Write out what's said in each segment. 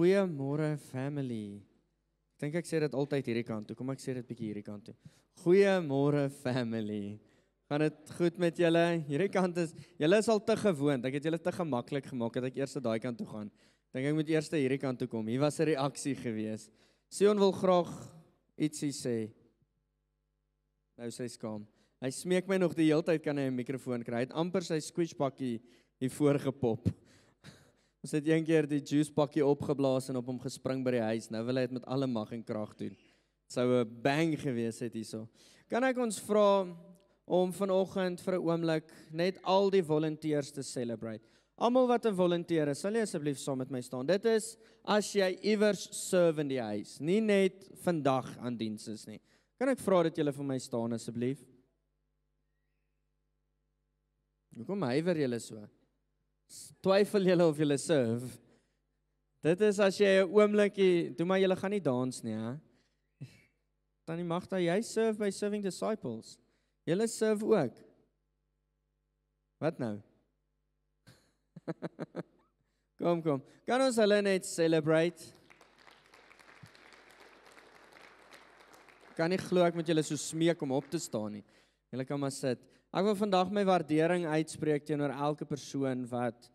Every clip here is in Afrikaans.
Goeiemôre family. Ek dink ek sê dit altyd hierdie kant toe. Kom ek sê dit bietjie hierdie kant toe. Goeiemôre family. Gaan dit goed met julle? Hierdie kant is, julle is al te gewoond. Ek het julle te gemaklik gemaak dat ek eers daai kant toe gaan. Dink ek moet eers hierdie kant toe kom. Hier was 'n reaksie gewees. Sion wil graag ietsie sê. Nou sy skaam. Hy smeek my nog die hele tyd kan hy 'n mikrofoon kry. Hy het amper sy squishpakkie hier voor gepop. Ons het een keer die juicepakkie opgeblaas en op hom gespring by die huis. Nou wil hy dit met alle mag en krag doen. Dit sou 'n bang gewees het hierso. Kan ek ons vra om vanoggend vir 'n oomblik net al die volunteers te celebrate. Almal wat 'n volunteer is, sal jy asseblief saam met my staan. Dit is as jy iewers serve in die huis, nie net vandag aan diens is nie. Kan ek vra dat julle vir my staan asseblief? Hoekom huiwer julle so? Twyfel julle of julle serve? Dit is as jy 'n oomblikie, toe maar julle gaan nie dans nie, hè? Tannie Magda, jy serve by Serving Disciples. Julle serve ook. Wat nou? Kom. Kan ons hulle net celebrate? Kan nie glo ek moet julle so smeek om op te staan nie. Julle kan maar sit. Ek wil vandag my waardering uitspreek teenoor elke persoon wat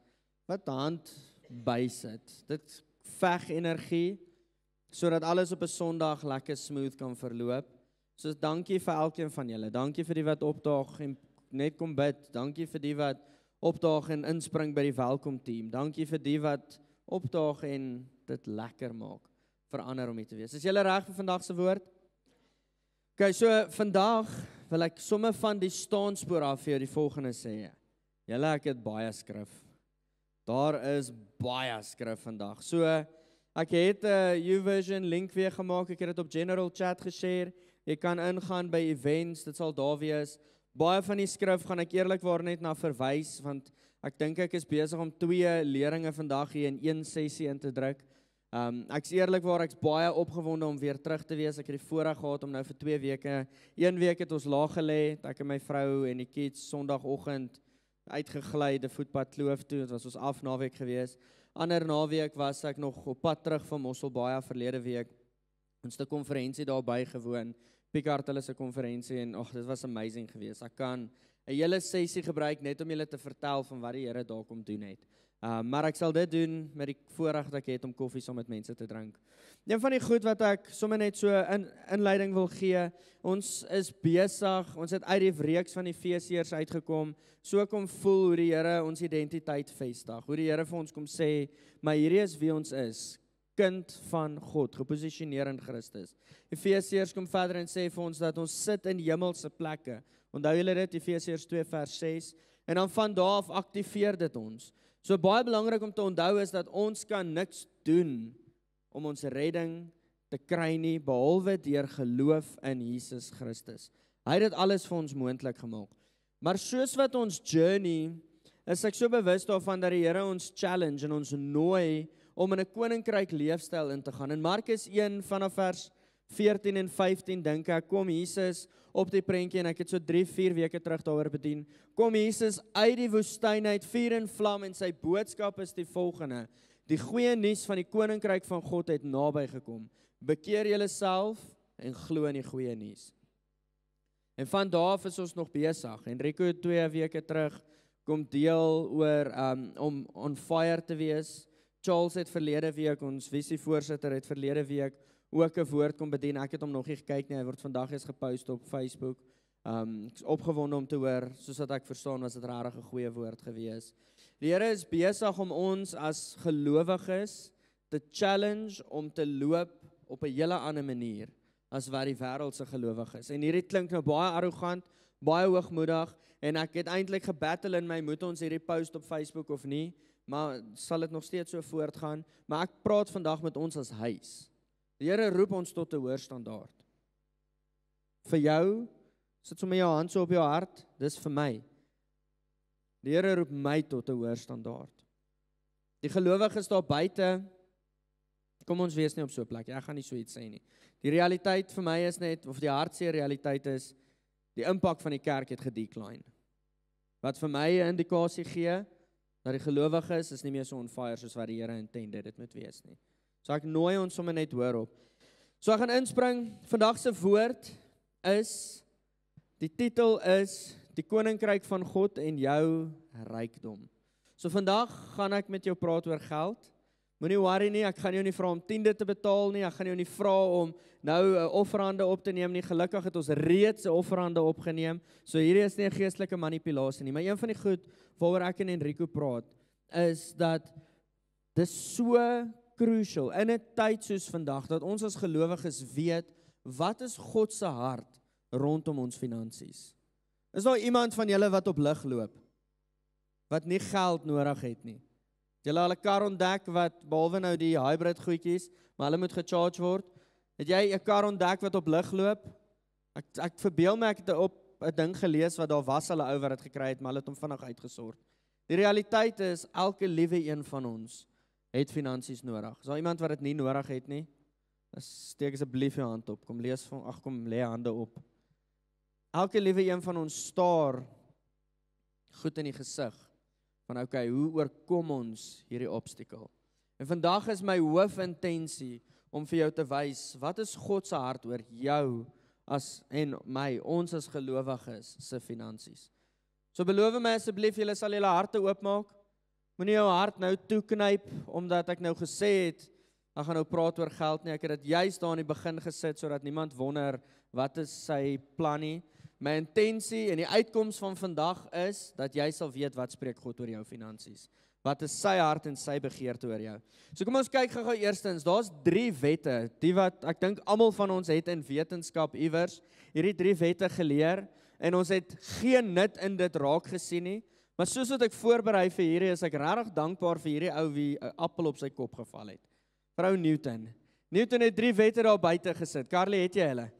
hand bysit. Dit veg energie sodat alles op 'n Sondag lekker smooth kan verloop. So dankie vir elkeen van julle. Dankie vir die wat opdaag en net kom bid. Dankie vir die wat opdaag en inspring by die welkom team. Dankie vir die wat opdaag en dit lekker maak vir ander om hier te wees. Is julle reg vir vandag se woord? Okay, so vandag wil ek sommer van die staanspoor af vir jou die volgende sê. Julle, ek het baie skrif. Daar is baie skrif vandag. So ek het 'n YouVersion link weer gemaak. Ek het dit op general chat geshare. Jy kan ingaan by events, dit sal daar wees. Baie van die skrif gaan ek eerlikwaar net na verwys, want ek dink ek is besig om 2 leringe vandag hier in 1 sessie in te druk. Ek's eerlikwaar, ek's baie opgewonde om weer terug te wees. Ek het die voorreg gehad om nou vir 2 weke, 1 week het ons laag gelê, ek en my vrou en die kids Sondagoggend uitgegly die voetpad kloof toe. Dit was ons afnaweek gewees. Ander naweek was ek nog op pad terug van Mosselbaai verlede week. Ons het 'n konferensie daar bygewoon. Picard hulle se konferensie en dit was amazing geweest. Ek kan 'n hele sessie gebruik net om julle te vertel van wat die Here daar kom doen het. Maar ek sal dit doen met die voorreg wat ek het om koffie saam met mense te drink. Een van die goed wat ek sommer net so in inleiding wil gee, ons is besig, ons het uit die reeks van die Efesiërs uitgekom, so kom voel hoe die Here ons identiteit vestig, hoe die Here vir ons kom sê, maar hierdie is wie ons is, kind van God, geposisioneer in Christus. Efesiërs kom verder en sê vir ons dat ons sit in hemelse plekke. Onthou julle dit, Efesiërs 2 vers 6, en dan van daar af aktiveer dit ons. So baie belangrik om te onthou is dat ons kan niks doen om ons redding te kry nie, behalwe deur geloof in Jesus Christus. Hy het dit alles vir ons moontlik gemaak. Maar soos wat ons journey, is ek so bewus daarvan dat die Here ons challenge en ons nooi om in 'n koninkryk leefstyl in te gaan. In Markus 1 vanaf vers 14 en 15 dink ek, kom Jesus op die prentjie en ek het so 3-4 weke terug daaroor bedien. Kom Jesus uit die woestyn uit, vuur en vlam en sy boodskap is die volgende. Die goeie nuus van die koninkryk van God het naby gekom. Bekeer julleself en glo in die goeie nuus. En van daar af is ons nog besig. Enrico het 2 weke terug kom deel oor om on fire te wees. Charles het verlede week, ons visievoorsitter het verlede week ook 'n woord kom bedien. Ek het hom nog nie gekyk nie, hy word vandag eens gepost op Facebook. Ek is opgewonde om te hoor, soos wat ek verstaan was dit regtig 'n goeie woord gewees. Die Here is besig om ons as gelowiges te challenge om te loop op 'n hele ander manier as wat die wêreld se gelowiges. En hierdie klink nou baie arrogant, baie hoogmoedig en ek het eintlik gebattle in my, moet ons hierdie post op Facebook of nie? Maar sal dit nog steeds so voortgaan, maar ek praat vandag met ons as huis. Die Here roep ons tot 'n hoër standaard. Vir jou, sit sommer jou hand so op jou hart, dis vir my. Die Here roep my tot 'n hoër standaard. Die gelowiges daar buite, kom ons wees nie op so 'n plek, ek gaan nie so iets sê nie. Die realiteit vir my is net, of die hartseer realiteit is, die impak van die kerk het gedecline. Wat vir my 'n indikasie gee, dat die gelowiges is nie meer so on fire soos wat die Here intended dit moet wees nie. So ek nooi ons sommer net hoor op. So ek gaan inspring, vandag se woord is, die titel is, die Koninkryk van God en jou rykdom. So vandag gaan ek met jou praat oor geld. Moenie worry nie, ek gaan jou nie vra om 10de te betaal nie, ek gaan jou nie vra om nou offerande op te neem nie. Gelukkig het ons reeds offerande opgeneem, so hierdie is nie 'n geestelike manipulasie nie. Maar een van die goed waaroor ek en Enrico praat, is dat dis so crucial in 'n tyd soos vandag, dat ons as gelowiges weet, wat is God se hart rondom ons finansies? Is daar iemand van julle wat op lig loop? Wat nie geld nodig het nie? Het julle al 'n kar ontdek wat, behalwe nou die hybrid goedjies, maar hulle moet gecharge word? Het jy 'n kar ontdek wat op lig loop? Ek verbeel my, ek het op 'n ding gelees wat daar was hulle ou wat dit gekry het, maar hulle het hom vinnig uitgesort. Die realiteit is, elke liewe een van ons het finansies nodig. Is daar iemand wat dit nie nodig het nie? Steek asseblief jou hand op. Kom lê hande op. Elke liewe een van ons staar goed in die gesig van okay, hoe oorkom ons hierdie obstakel? En vandag is my hoofintensie om vir jou te wys, wat is God se hart oor jou en my, ons as gelowiges se finansies. So beloof my asseblief, julle sal julle harte oopmaak. Moenie jou hart nou toeknyp, omdat ek nou gesê het, ek gaan nou praat oor geld nie. Ek het dit juist daar in die begin gesit, sodat niemand wonder, wat is sy plan nie. My intensie en die uitkoms van vandag is, dat jy sal weet wat spreek God oor jou finansies. Wat is sy hart en sy begeerte oor jou. So kom ons kyk gou eerstens, daar's 3 wette, die wat ek dink almal van ons het in wetenskap iewers, hierdie 3 wette geleer, en ons het geen nut in dit raak gesien nie, maar soos wat ek voorberei vir hierdie, is ek regtig dankbaar vir hierdie ou wie 'n appel op sy kop geval het. Vrou Newton. Newton het 3 wette daar buite gesit. Carly, het jy hulle?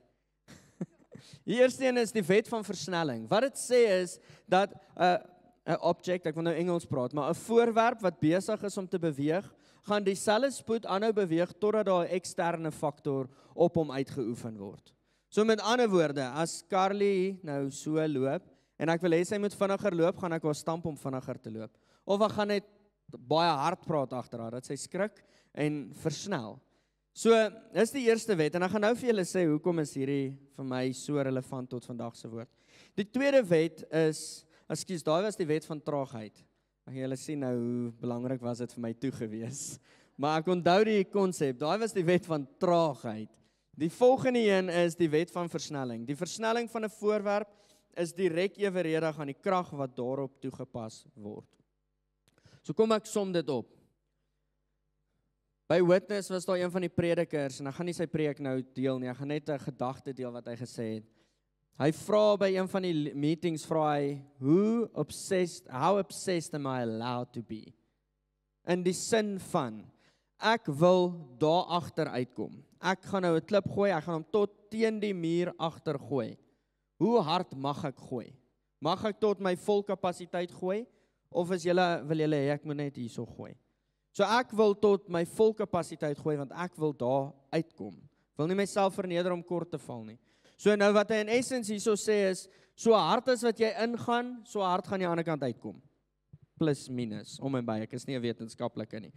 Die eerste een is die wet van versnelling. Wat dit sê is, dat 'n object, ek wil nou Engels praat, maar 'n voorwerp wat besig is om te beweeg, gaan dieselfde spoed aanhou beweeg, totdat daar 'n eksterne faktor op hom uitgeoefen word. So met ander woorde, as Carly nou so loop, en ek wil hê sy moet vinniger loop, gaan ek haar stamp om vinniger te loop. Of ek gaan net baie hard praat agter haar, dat sy skrik en versnel. So, dis die eerste wet, en ek gaan nou vir julle sê, hoekom is hierdie vir my so relevant tot vandag se woord. Die tweede wet is, daai was die wet van traagheid. Ek julle sien nou hoe belangrik was dit vir my toe gewees. Maar ek onthou die konsep, daai was die wet van traagheid. Die volgende een is die wet van versnelling. Die versnelling van 'n voorwerp is direk eweredig aan die krag wat daarop toegepas word. So kom ek som dit op. By Witness was daar een van die predikers, en ek gaan nie sy preek nou deel nie, ek gaan net 'n gedagte deel wat hy gesê het. Hy vra by een van die meetings, vra hy, how obsessed am I allowed to be? In die sin van, ek wil daar agter uitkom. Ek gaan nou 'n klip gooi, ek gaan hom tot teen die muur agter gooi. Hoe hard mag ek gooi? Mag ek tot my volkapasiteit gooi? Of wil julle hê ek moet net hierso gooi? So ek wil tot my volkapasiteit gooi, want ek wil daar uitkom. Wil nie myself verneder om kort te val nie. So nou wat hy in essence hierso sê is, so hard as wat jy ingaan, so hard gaan jy aan die ander kant uitkom. Plus minus, om en by, ek is nie 'n wetenskaplike nie.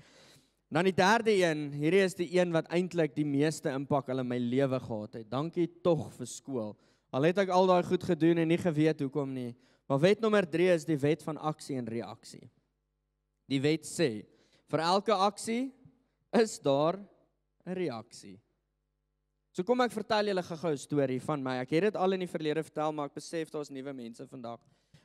Dan die derde een, hierdie is die een wat eintlik die meeste impak in my lewe gehad het. Dankie tog vir skool. Al het ek al daai goed gedoen en nie geweet hoekom nie. Maar wet nommer 3 is die wet van aksie en reaksie. Die wet sê, vir elke aksie is daar 'n reaksie. So kom ek vertel julle gou 'n storie van my. Ek het dit al in die verlede vertel, maar ek besef daar's nuwe mense vandag.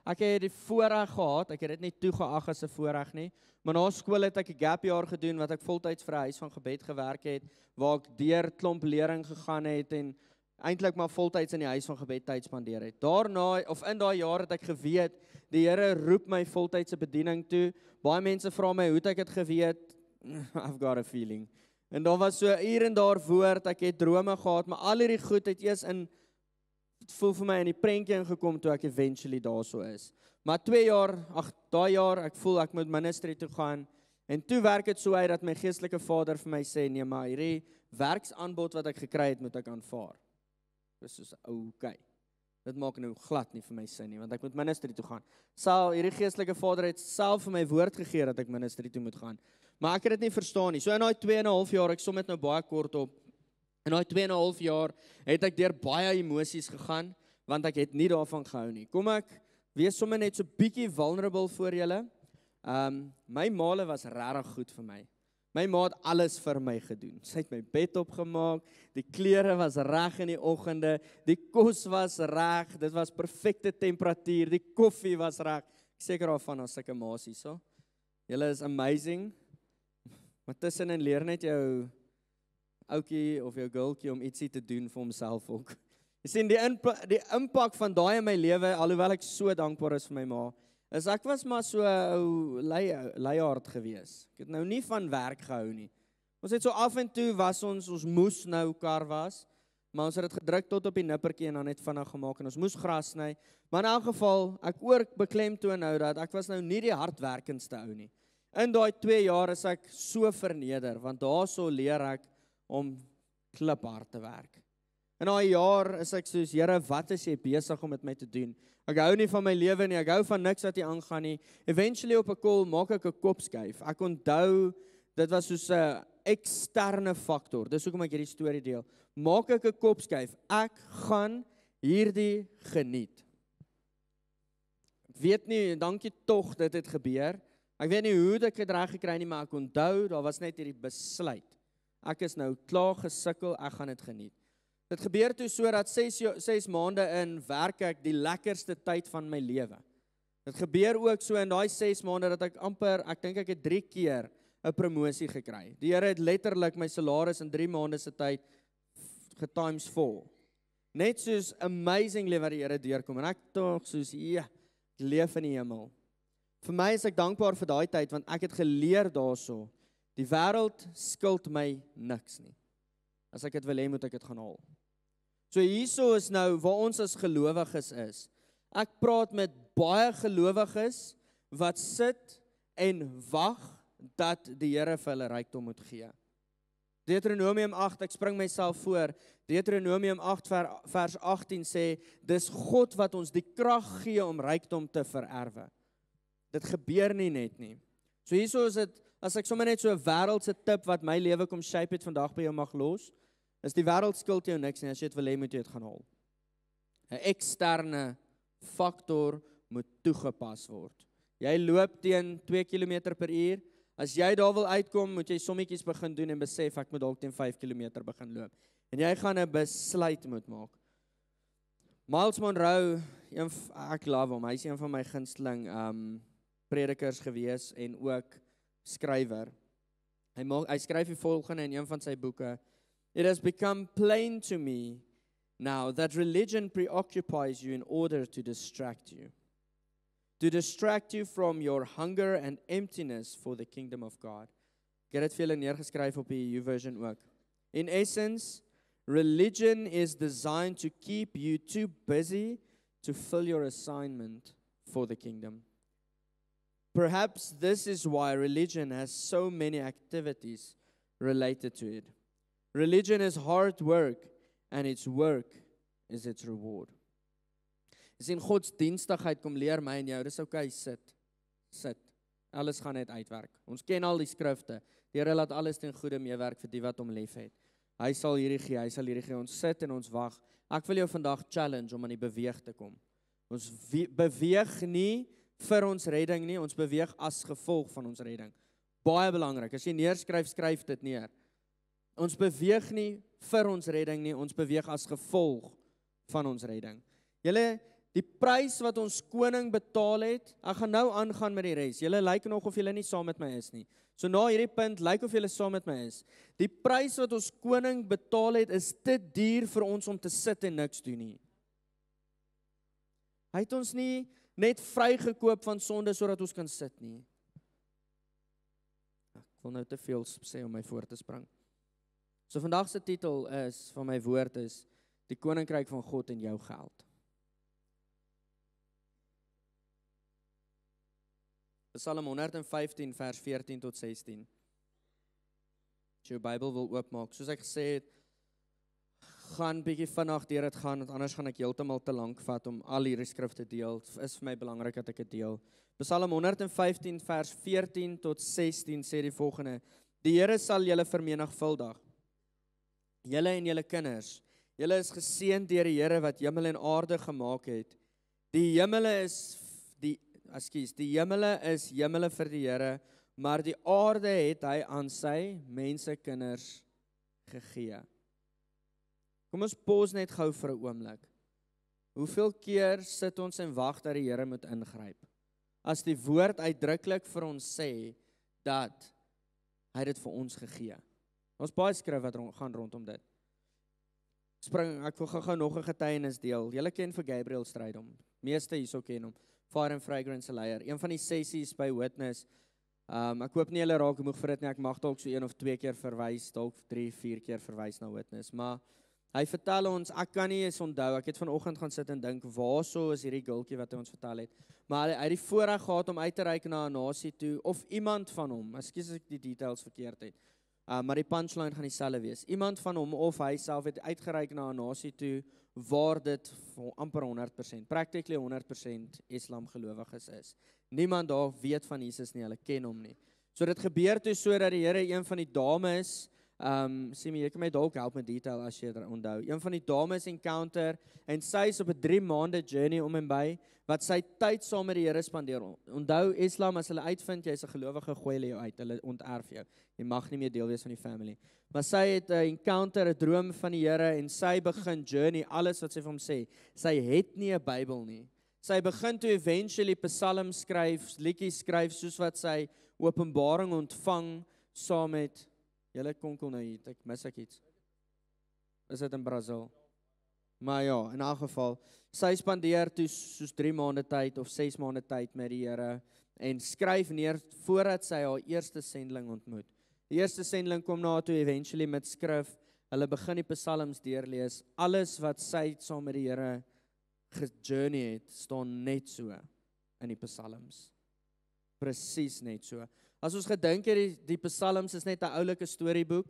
Ek het die voorreg gehad, ek het dit nie toegeag as 'n voorreg nie, maar na skool het ek 'n gap jaar gedoen wat ek voltyds vir 'n huis van gebed gewerk het, waar ek deur klomp lering gegaan het en eintlik maar voltyds in die huis van gebed tyd spandeer het. Daarna, of in daai jaar het ek geweet, die Here roep my voltydse bediening toe. Baie mense vra my, hoe het ek dit geweet? I've got a feeling. En daar was so hier en daar woord, ek het drome gehad, maar al hierdie goed het eers het voel vir my in die prentjie ingekom toe ek eventually daar so is. Maar 2 jaar, daai jaar, ek voel ek moet ministry toe gaan, en toe werk dit so uit dat my geestelike vader vir my sê, nee, maar hierdie werksaanbod wat ek gekry het, moet ek aanvaar. Dis soos, okay. Dit maak nou glad nie vir my sin nie, want ek moet ministry toe gaan. Hierdie geestelike vader het self vir my woord gegee dat ek ministry toe moet gaan. Maar ek het dit nie verstaan nie. So in daai 2,5 jaar, ek som dit nou baie kort op. In daai 2,5 jaar het ek deur baie emosies gegaan, want ek het nie daarvan gehou nie. Kom ek wees sommer net so bietjie vulnerable voor julle. My maale was regtig goed vir my. My ma het alles vir my gedoen. Sy het my bed opgemaak, die klere was reg in die oggende, die kos was reg, dit was perfekte temperatuur, die koffie was reg. Ek seker daarvan as sulke ma's hierso. Julle is amazing. Maar tussenin leer net jou ouetjie of jou girltjie om ietsie te doen vir homself ook. Jy sien die impak van daai in my lewe, alhoewel ek so dankbaar is vir my ma, is ek was maar so 'n ou leiaard gewees. Ek het nou nie van werk gehou nie. Ons het so af en toe was ons moes nou kar was, maar ons het dit gedruk tot op die nippertjie en dan net vinnig gemaak en ons moes gras sny. Maar in elk geval, ek ook beklemtoon nou dat ek was nou nie die hardwerkendste ou nie. In daai 2 jaar is ek so verneder, want daarso leer ek om kliphard te werk. In daai jaar is ek soos, Here, wat is jy besig om met my te doen? Ek hou nie van my lewe nie, ek hou van niks wat hier aangaan nie. Eventually op 'n call maak ek 'n kopskuif. Ek onthou, dit was soos 'n eksterne faktor. Dis hoekom ek hierdie storie deel. Maak ek 'n kopskuif. Ek gaan hierdie geniet. Ek weet nie, dankie tog dit het gebeur. Ek weet nie hoe ek dit reg gekry nie, maar ek onthou, daar was net hierdie besluit. Ek is nou klaar gesukkel, ek gaan dit geniet. Dit gebeur toe so dat 6 maande in werk ek die lekkerste tyd van my lewe. Dit gebeur ook so in daai 6 maande dat ek dink ek het 3 keer 'n promosie gekry. Die Here het letterlik my salaris in 3 maande se tyd getimes 4. Net soos amazingly wat die Here deurkom en ek tog soos ek leef in die hemel. Vir my is ek dankbaar vir daai tyd want ek het geleer daarso. Die wêreld skuld my niks nie. As ek dit wil hê, moet ek dit gaan haal. So hierso is nou waar ons as gelowiges is. Ek praat met baie gelowiges wat sit en wag dat die Here vir hulle rykdom moet gee. Deuteronomium 8, ek spring myself voor. Deuteronomium 8 vers 18 sê, dis God wat ons die krag gee om rykdom te vererwe. Dit gebeur nie net nie. So hierso is dit, as ek sommer net so 'n wêreldse tip wat my lewe kom shape het vandag by jou mag los, is die wêreld skuld jou niks nie, as jy dit wil hê moet jy dit gaan haal. 'n Eksterne faktor moet toegepas word. Jy loop teen 2 km/h, as jy daar wil uitkom, moet jy sommetjies begin doen en besef ek moet dalk teen 5 km begin loop. En jy gaan 'n besluit moet maak. Miles Monroe, ek love hom, hy is een van my gunsteling predikers gewees en ook skrywer. Hy skryf die volgende in een van sy boeke. It has become plain to me now that religion preoccupies you in order to distract you. To distract you from your hunger and emptiness for the kingdom of God. Ek het dit vir julle neergeskryf op die YouVersion ook. In essence, religion is designed to keep you too busy to fill your assignment for the kingdom. Perhaps this is why religion has so many activities related to it. Religion is hard work, and its work is its reward. Dis in godsdienstigheid kom leer my en jou, dis okay, sit. Alles gaan net uitwerk. Ons ken al die skrifte. Die Here laat alles ten goeie meewerk vir die wat hom liefhet. Hy sal hierdie gee, ons sit en ons wag. Ek wil jou vandag challenge om aan die beweeg te kom. Ons beweeg nie vir ons redding nie, ons beweeg as gevolg van ons redding. Baie belangrik, as jy neerskryf, skryf dit neer. Ons beweeg nie vir ons redding nie, ons beweeg as gevolg van ons redding. Julle, die prys wat ons koning betaal het, ek gaan nou aangaan met die res. Julle lyk nog of julle nie saam met my is nie. So na hierdie punt, lyk of julle saam met my is. Die prys wat ons koning betaal het, is te duur vir ons om te sit en niks doen nie. Hy het ons nie net vrygekoop van sonde sodat ons kan sit nie. Ek wil nou te veel sê om my voor te spring. So vandag se titel is, van my woord is, die koninkryk van God en jou geld. Psalm 115 vers 14 tot 16. As jy jou Bybel wil oopmaak, soos ek gesê het, gaan bietjie vinnig deur dit gaan, want anders gaan ek heeltemal te lank vat om al hierdie skrif te deel. Het is vir my belangrik dat ek dit deel. Psalm 115 vers 14 tot 16 sê die volgende: Die Here sal julle vermenigvuldig, julle en julle kinders. Julle is geseënd deur die Here wat hemel en aarde gemaak het. Die hemele is hemele vir die Here, maar die aarde het hy aan sy mensekinders gegee. Kom ons pause net gou vir 'n oomblik. Hoeveel keer sit ons en wag dat die Here moet ingryp? As die woord uitdruklik vir ons sê dat hy dit vir ons gegee. Ons baie skrif wat gaan rondom dit. Ek wil gou nog 'n getuienis deel. Julle ken vir Gabriel Strydom. Meeste hierso ken hom. Fire and Fragrance leier. Een van die sessies by Witness. Ek hoop nie hulle raak moeg vir dit nie. Ek mag dalk so 1 of 2 keer verwys, dalk 3, 4 keer verwys na Witness, maar hy vertel ons, ek kan nie eens onthou, ek het vanoggend gaan sit en dink, waarso is hierdie gultjie wat hy ons vertel het, maar hy het die voorreg gehad om uit te reik na 'n nasie toe, of iemand van hom, ekskuus as ek die details verkeerd het, maar die punchline gaan dieselfde wees, iemand van hom of hy self het uitgereik na 'n nasie toe, waar dit amper 100%, practically 100% Islam gelowiges is. Niemand daar weet van Jesus nie, hulle ken hom nie. So dit gebeur toe so dat die Here een van die dames, sê my, jy kan my dalk help met detail as jy dit onthou. Een van die dames encounter, en sy is op 'n 3 maande journey om en by, wat sy tyd saam met die Here spandeer. Onthou, Islam, as hulle uitvind, jy is 'n gelowige, gooi hulle jou uit, hulle onterf jou. Jy mag nie meer deel wees van die family. Maar sy het 'n encounter, 'n droom van die Here, en sy begin journey, alles wat sy vir hom sê. Sy het nie 'n Bybel nie. Sy begin toe eventually psalms skryf, liedjies skryf, soos wat sy openbaring ontvang, saam met, julle konkel nou hier, mis ek iets. Is dit in Brazil? Maar ja, in elk geval, sy spandeer toe soos 3 maande tyd, of 6 maande tyd met die Here, en skryf neer, voordat sy haar eerste sendeling ontmoet. Die eerste sendeling kom na toe eventually met skrif, hulle begin die psalms deurlees, alles wat sy saam met die Here gejourney het, staan net so in die psalms. Presies net so. As ons gedink het, die psalms is net 'n oulike storieboek,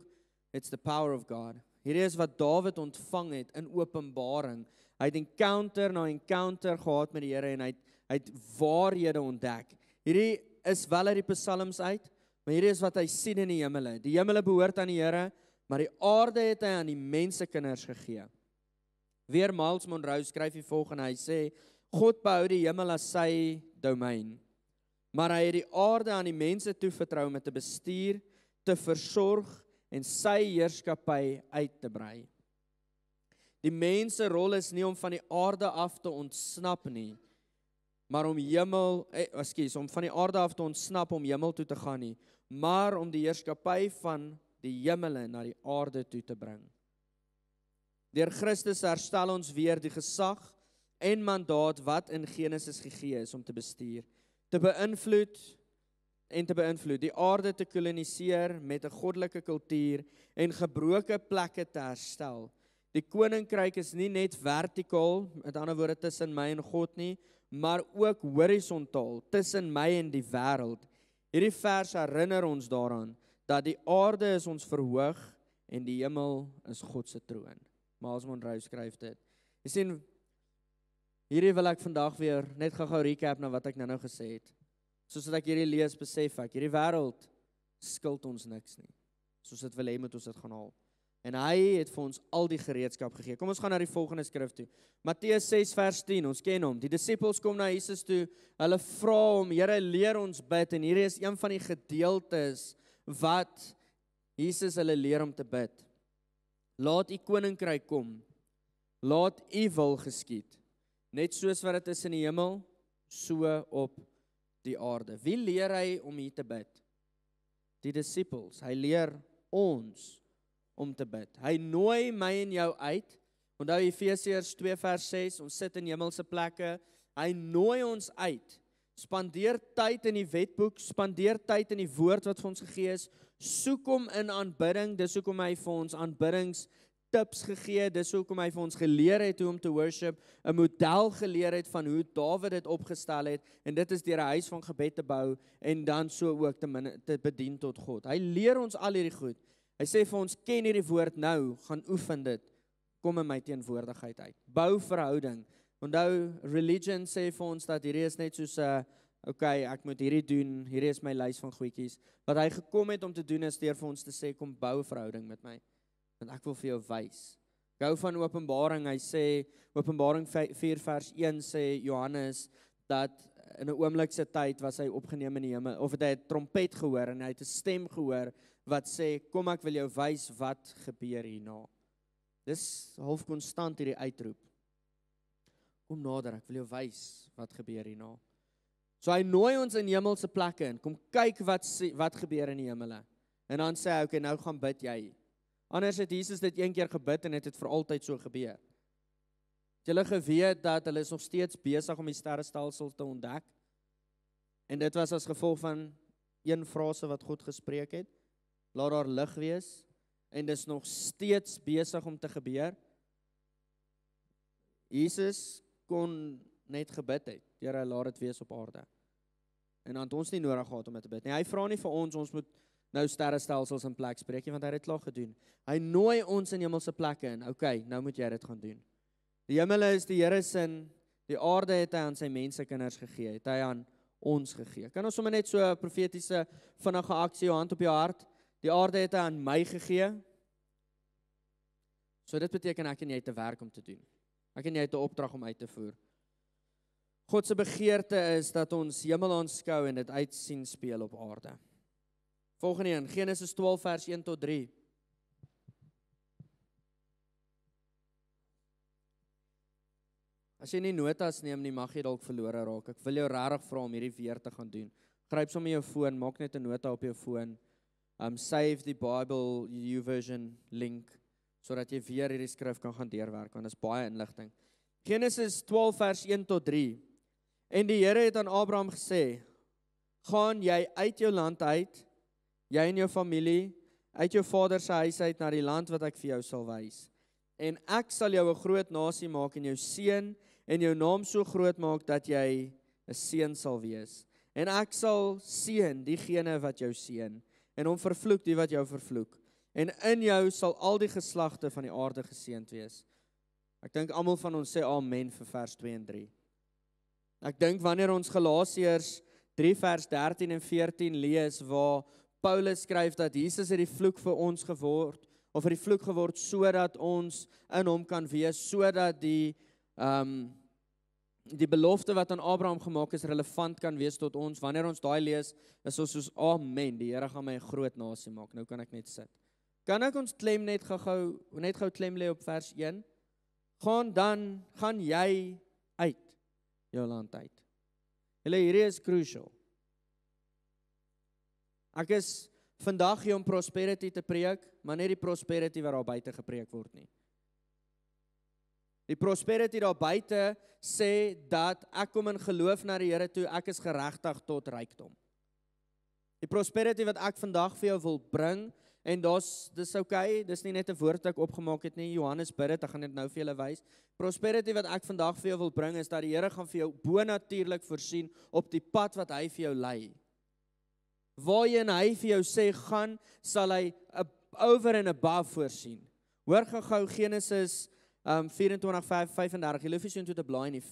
it's the power of God. Hierdie is wat Dawid ontvang het in Openbaring. Hy het encounter na encounter gehad met die Here, en hy het waarhede ontdek. Hierdie is wel uit die psalms uit, maar hierdie is wat hy sien in die hemele. Die hemele behoort aan die Here, maar die aarde het hy aan die mensekinders gegee. Weer Miles Monroe skryf die volgende, hy sê, God behou die hemel as sy domein, maar hy het die aarde aan die mense toevertrou om te bestuur, te versorg en sy heerskappy uit te brei. Die mens se rol is nie om van die aarde af te ontsnap nie, maar om van die aarde af te ontsnap om hemel toe te gaan nie, maar om die heerskappy van die hemele na die aarde toe te bring. Deur Christus herstel ons weer die gesag en mandaat wat in Genesis gegee is om te bestuur, te beïnvloed, die aarde te koloniseer met 'n goddelike kultuur en gebroke plekke te herstel. Die koninkryk is nie net vertikaal, met ander woorde tussen my en God nie, maar ook horisontaal, tussen my en die wêreld. Hierdie vers herinner ons daaraan, dat die aarde is ons verhoog, en die hemel is God se troon. Miles Monroe skryf dit. Jy sien, hierdie wil ek vandag weer net gou recap na wat ek nou gesê het. Soos dat ek hierdie lees, besef ek, hierdie wêreld skuld ons niks nie. Soos dit wil hê, moet ons dit gaan haal. En hy het vir ons al die gereedskap gegee. Kom ons gaan na die volgende skrif toe. Matteus 6 vers 10, ons ken hom. Die disippels kom na Jesus toe, hulle vra hom, Here, leer ons bid, en hierdie is een van die gedeeltes wat Jesus hulle leer om te bid. Laat u koninkryk kom, laat u wil geskied, net soos wat dit is in die hemel, so op die aarde. Wie leer hy om hier te bid? Die disippels. Hy leer ons om te bid. Hy nooi my en jou uit. Onthou Efesiërs 2 vers 6, ons sit in hemelse plekke. Hy nooi ons uit. Spandeer tyd in die wetboek, spandeer tyd in die woord wat vir ons gegee is. Soek hom in aanbidding, dis hoekom hy vir ons aanbiddingstips gegee, dis hoekom hy vir ons geleer het hoe om te worship, 'n model geleer het van hoe Dawid dit opgestel het, en dit is deur 'n huis van gebed te bou, en dan so ook te bedien tot God. Hy leer ons al hierdie goed. Hy sê vir ons, ken hierdie woord nou, gaan oefen dit, kom in my teenwoordigheid uit. Bou verhouding. Onthou, religion sê vir ons dat hierdie is net soos 'n okay, ek moet hierdie doen, hierdie is my lys van goedjies. Wat hy gekom het om te doen is deur vir ons te sê, kom bou verhouding met my, want ek wil vir jou wys. Ek hou van Openbaring, hy sê, Openbaring 4 vers 1 sê Johannes, dat in 'n oomblik se tyd was hy opgeneem in die hemel, of het hy 'n trompet gehoor, en hy het 'n stem gehoor, wat sê, kom ek wil jou wys wat gebeur hierna. Dis half konstant hierdie uitroep. Kom nader, ek wil jou wys wat gebeur hierna. So hy nooi ons in hemelse plekke in, kom kyk wat gebeur in die hemele. En dan sê hy, okay, nou gaan bid jy. Anders het Jesus dit een keer gebid en het vir altyd so gebeur. Het julle geweet dat hulle is nog steeds besig om die sterrestelsel te ontdek? En dit was as gevolg van een frase wat God gespreek het. Laat daar lig wees. En dis nog steeds besig om te gebeur. Jesus kon net gebid het. Here, laat dit wees op aarde. En dan het ons nie nodig gehad om dit te bid nie. Hy vra nie vir ons moet nou sterrestelsels in plek spreek nie, want hy het dit klaar gedoen. Hy nooi ons in hemelse plekke in. Okay, nou moet jy dit gaan doen. Die hemele is die Here se, die aarde het hy aan sy mensekinders gegee, het hy aan ons gegee. Kan ons sommer net so 'n profetiese vinnige aksie, jou hand op jou hart. Die aarde het hy aan my gegee. So dit beteken ek en jy het 'n werk om te doen. Ek en jy het 'n opdrag om uit te voer. God se begeerte is dat ons hemel aanskou en dit uitsien speel op aarde. Volgende een, Genesis 12 vers 1 tot 3. As jy nie notas neem nie, mag jy dalk verlore raak. Ek wil jou regtig vra om hierdie weer te gaan doen. Gryp sommer jou foon, maak net 'n nota op jou foon. Save die Bible YouVersion link, sodat jy weer hierdie skrif kan gaan deurwerk, want dit is baie inligting. Genesis 12 vers 1 tot 3. En die Here het aan Abraham gesê, gaan jy uit jou land uit, jy en jou familie, uit jou vader se huis uit na die land wat ek vir jou sal wys. En ek sal jou 'n groot nasie maak en jou seën en jou naam so groot maak dat jy 'n seën sal wees. En ek sal seën diegene wat jou seën en hom vervloek die wat jou vervloek. En in jou sal al die geslagte van die aarde geseënd wees. Ek dink almal van ons sê amen vir vers 2 en 3. Ek dink wanneer ons Galasiërs 3 vers 13 en 14 lees waar Paulus skryf dat Jesus het die vloek vir ons geword, of het die vloek geword sodat ons in hom kan wees, sodat die belofte wat aan Abraham gemaak is relevant kan wees tot ons. Wanneer ons daai lees, is ons soos amen, die Here gaan my 'n groot nasie maak. Nou kan ek net sit. Kan ek ons klem net gou klem lê op vers 1? Gaan jy uit jou land uit. Hierdie is crucial. Ek is vandag hier om prosperity te preek, maar nie die prosperity wat daar buite gepreek word nie. Die prosperity daar buite sê dat ek kom in geloof na die Here toe, ek is geregtig tot rykdom. Die prosperity wat ek vandag vir jou wil bring, en dis okay, dis nie net 'n woord wat ek opgemaak het nie, Johannes bid dit, ek gaan dit nou vir julle wys. Prosperity wat ek vandag vir jou wil bring, is dat die Here gaan vir jou bonatuurlik voorsien op die pad wat hy vir jou lei. Waarheen hy vir jou sê gaan, sal hy over and above voorsien. Hoor gou Genesis 24:35, jy hoef nie so intoe te blaai nie.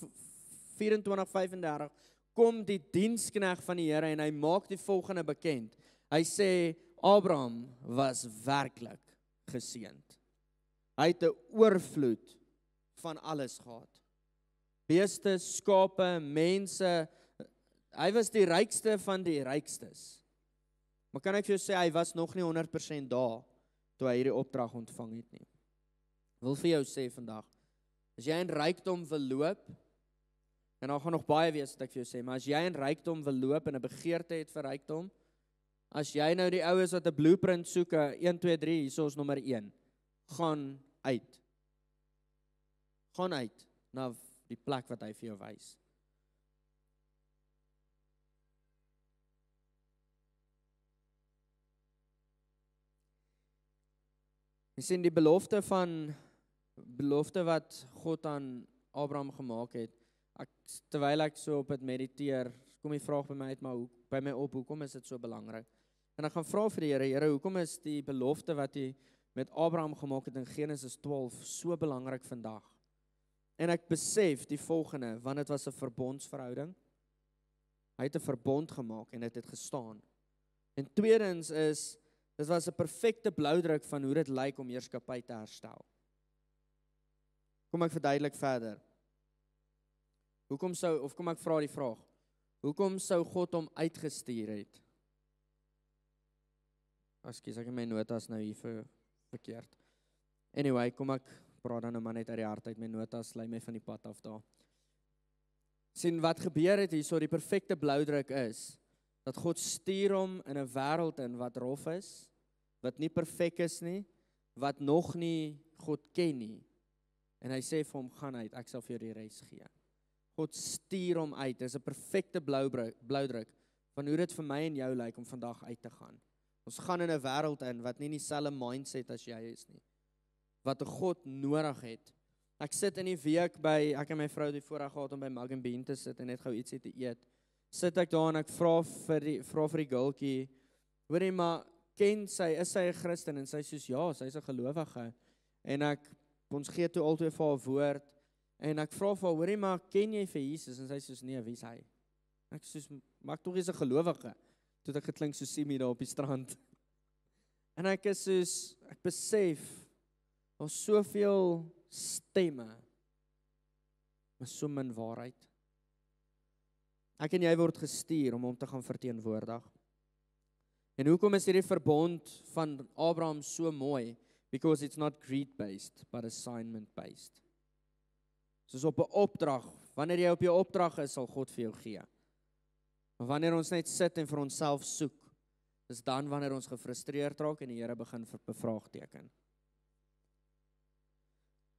24:35, kom die dienskneg van die Here en hy maak die volgende bekend. Hy sê, Abraham was werklik geseënd. Hy het 'n oorvloed van alles gehad. Beeste, skape, mense, hy was die rykste van die rykstes. Maar kan ek vir jou sê, hy was nog nie 100% daar, toe hy hierdie opdrag ontvang het nie. Ek wil vir jou sê vandag, as jy in rykdom wil loop, en daar gaan nog baie wees wat ek vir jou sê, maar as jy in rykdom wil loop en 'n begeerte het vir rykdom, as jy nou die oues wat 'n blueprint soek, 1, 2, 3, hier is ons nommer 1, gaan uit. Gaan uit na die plek wat hy vir jou wys. Jy sien die belofte wat God aan Abraham gemaak het. Terwyl ek so op dit mediteer, kom die vraag by my op, hoekom is dit so belangrik? En ek gaan vra vir die Here, hoekom is die belofte wat met Abraham gemaak het in Genesis 12 so belangrik vandag. En ek besef die volgende, want dit was 'n verbondsverhouding. Hy het 'n verbond gemaak en dit het gestaan. En tweedens is, dit was 'n perfekte bloudruk van hoe dit lyk om heerskappy te herstel. Kom ek verduidelik verder. Kom ek vra die vraag, hoekom sou God hom uitgestuur het? Ekskuus, ek het my notas nou hier verkeerd. Anyway, kom ek praat dan nou maar net uit die hart uit, my notas lei my van die pad af daar. Sien wat gebeur het hier, so die perfekte bloudruk is, dat God stuur hom in 'n wêreld in wat rof is, wat nie perfek is nie, wat nog nie God ken nie. En hy sê vir hom, gaan uit, ek sal vir jou die res gee. God stuur hom uit, dis 'n perfekte bloudruk, van hoe dit vir my en jou lyk om vandag uit te gaan. Ons gaan in 'n wêreld in, wat nie dieselfde mindset as jy is nie, wat 'n God nodig het. Ek sit in die week ek en my vrou die voorreg gehad om by Mug and Bean te sit en net gou ietsie te eet. Sit ek daar en ek vra vir die girltjie, hoorie maar, is sy 'n Christen? En sy sê soos, ja, sy's 'n gelowige. En ons gee toe altyd vir haar woord, en ek vra vir haar, hoorie maar, ken jy vir Jesus? En sy sê soos, nee, wie is hy? Ek sê soos, maar ek tog is 'n gelowige. Toe het ek geklink soos Simi daar op die strand. En ek besef, daar's soveel stemme, maar so min waarheid. Ek en jy word gestuur om hom te gaan verteenwoordig. En hoekom is hierdie verbond van Abraham so mooi? Because it's not greed-based, but assignment-based. Soos op 'n opdrag, wanneer jy op jou opdrag is, sal God vir jou gee. Maar wanneer ons net sit en vir onsself soek, is dan wanneer ons gefrustreerd raak en die Here begin bevraagteken.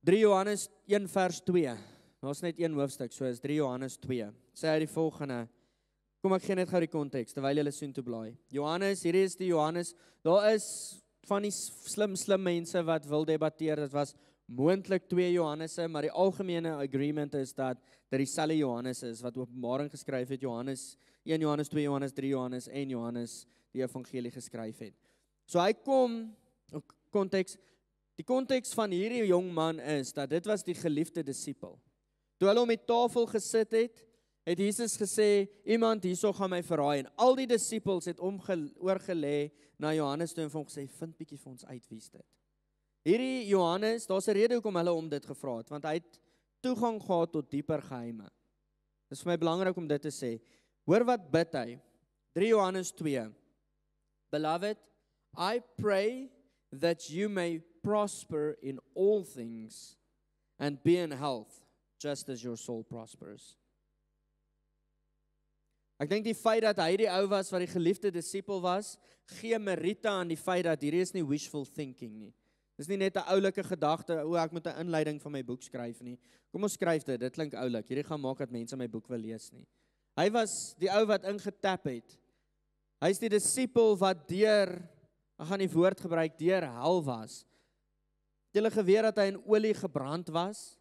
3 Johannes 1 vers 2, daar's net een hoofstuk, so is 3 Johannes 2, sê hy die volgende, kom ek gee net gou die konteks, terwyl julle soontoe blaai. Johannes, hierdie is die Johannes, daar is van die slim mense wat wil debatteer, dit was moontlik 2 Johannese, maar die algemene agreement is dat dieselfde Johannes is, wat Openbaring geskryf het, Johannes, 1 Johannes, 2 Johannes, 3 Johannes, 1 Johannes, die evangelie geskryf het. So hy kom, die konteks van hierdie jong man is, dat dit was die geliefde disipel. Toe hulle om die tafel gesit het Jesus gesê, iemand hierso gaan my verraai, en al die disipels het oorgelê na Johannes toe en vir hom gesê, vind bietjie vir ons uit, wie is dit? Hierdie Johannes, daar's 'n rede hoekom hulle om dit gevra het, want hy het toegang gehad tot dieper geheime. Dis vir my belangrik om dit te sê. Hoor wat bid hy, 3 Johannes 2, Beloved, I pray that you may prosper in all things and be in health, just as your soul prospers. Ek dink die feit dat hy die ou was wat die geliefde disipel was, gee meriete aan die feit dat hierdie is nie wishful thinking nie. Dis nie net 'n oulike gedagte, ek moet 'n inleiding van my boek skryf nie. Kom ons skryf dit klink oulik. Hierdie gaan maak dat mense my boek wil lees nie. Hy was die ou wat ingetap het. Hy's die disipel wat ek gaan die woord gebruik, deur hel was. Het julle geweet dat hy in olie gebrand was?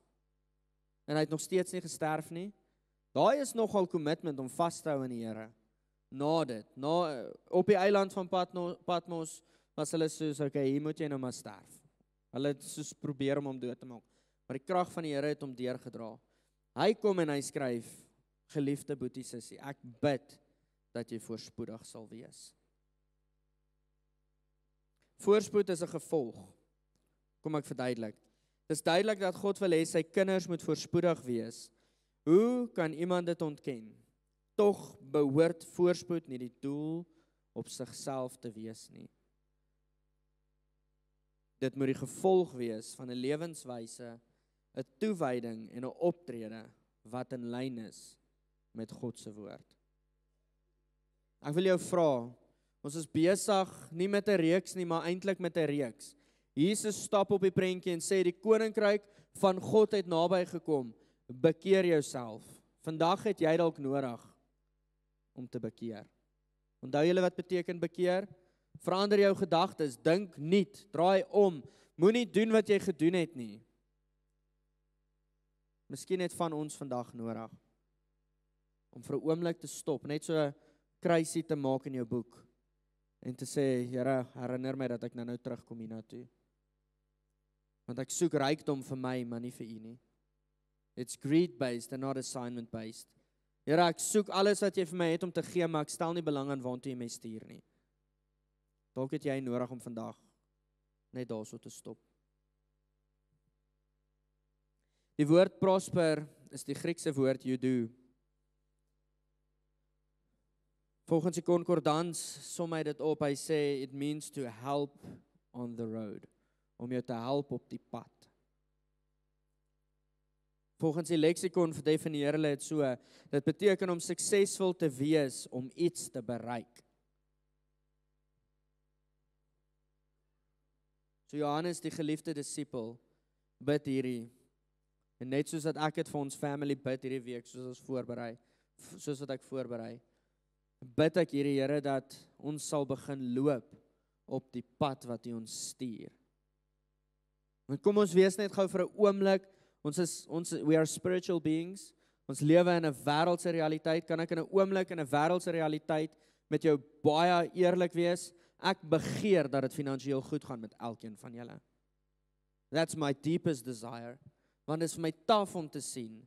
En hy het nog steeds nie gesterf nie? Daai is nogal commitment om vas te hou in die Here. Op die eiland van Patmos was hulle soos, okay, hier moet jy nou maar sterf. Hulle het soos probeer om hom dood te maak. Maar die krag van die Here het hom deurgedra. Hy kom en hy skryf, geliefde boetie sussie, ek bid dat jy voorspoedig sal wees. Voorspoed is 'n gevolg. Kom ek verduidelik. Dis duidelik dat God wil hê sy kinders moet voorspoedig wees. Hoe kan iemand dit ontken? Tog behoort voorspoed nie die doel op sigself te wees nie. Dit moet die gevolg wees van 'n lewenswyse, 'n toewyding en 'n optrede wat in lyn is met God se woord. Ek wil jou vra, ons is besig nie met 'n reeks nie, maar eintlik met 'n reeks. Jesus stap op die prentjie en sê die koninkryk van God het naby gekom. Bekeer jouself. Vandag het jy dalk nodig om te bekeer. Onthou julle wat beteken bekeer? Verander jou gedagtes, dink nuut, draai om. Moenie doen wat jy gedoen het nie. Miskien het van ons vandag nodig om vir 'n oomblik te stop, net so 'n kruisie te maak in jou boek en te sê, Here, herinner my dat ek nou terugkom hiernatoe. Want ek soek rykdom vir my, maar nie vir u nie. It's greed-based and not assignment-based. Here, ek soek alles wat jy vir my het om te gee, maar ek stel nie belang in waartoe jy my stuur nie. Dalk het jy nodig om vandag net daarso te stop. Die woord prosper is die Griekse woord judo. Volgens die konkordans som hy dit op, hy sê, it means to help on the road, om jou te help op die pad. Volgens die leksikon verdefinieer hulle dit so, dit beteken om suksesvol te wees, om iets te bereik. So Johannes, die geliefde disipel, bid hierdie, en net soos dat ek het vir ons family bid hierdie week, soos wat ek voorberei, bid ek hierdie Here dat ons sal begin loop op die pad wat U ons stuur. En kom ons wees net gou vir 'n oomblik, we are spiritual beings, ons lewe in 'n wêreldse realiteit, kan ek in 'n oomblik in 'n wêreldse realiteit met jou baie eerlik wees, ek begeer dat dit finansiëel goed gaan met elkeen van julle. That's my deepest desire, want dit is vir my taaf om te sien,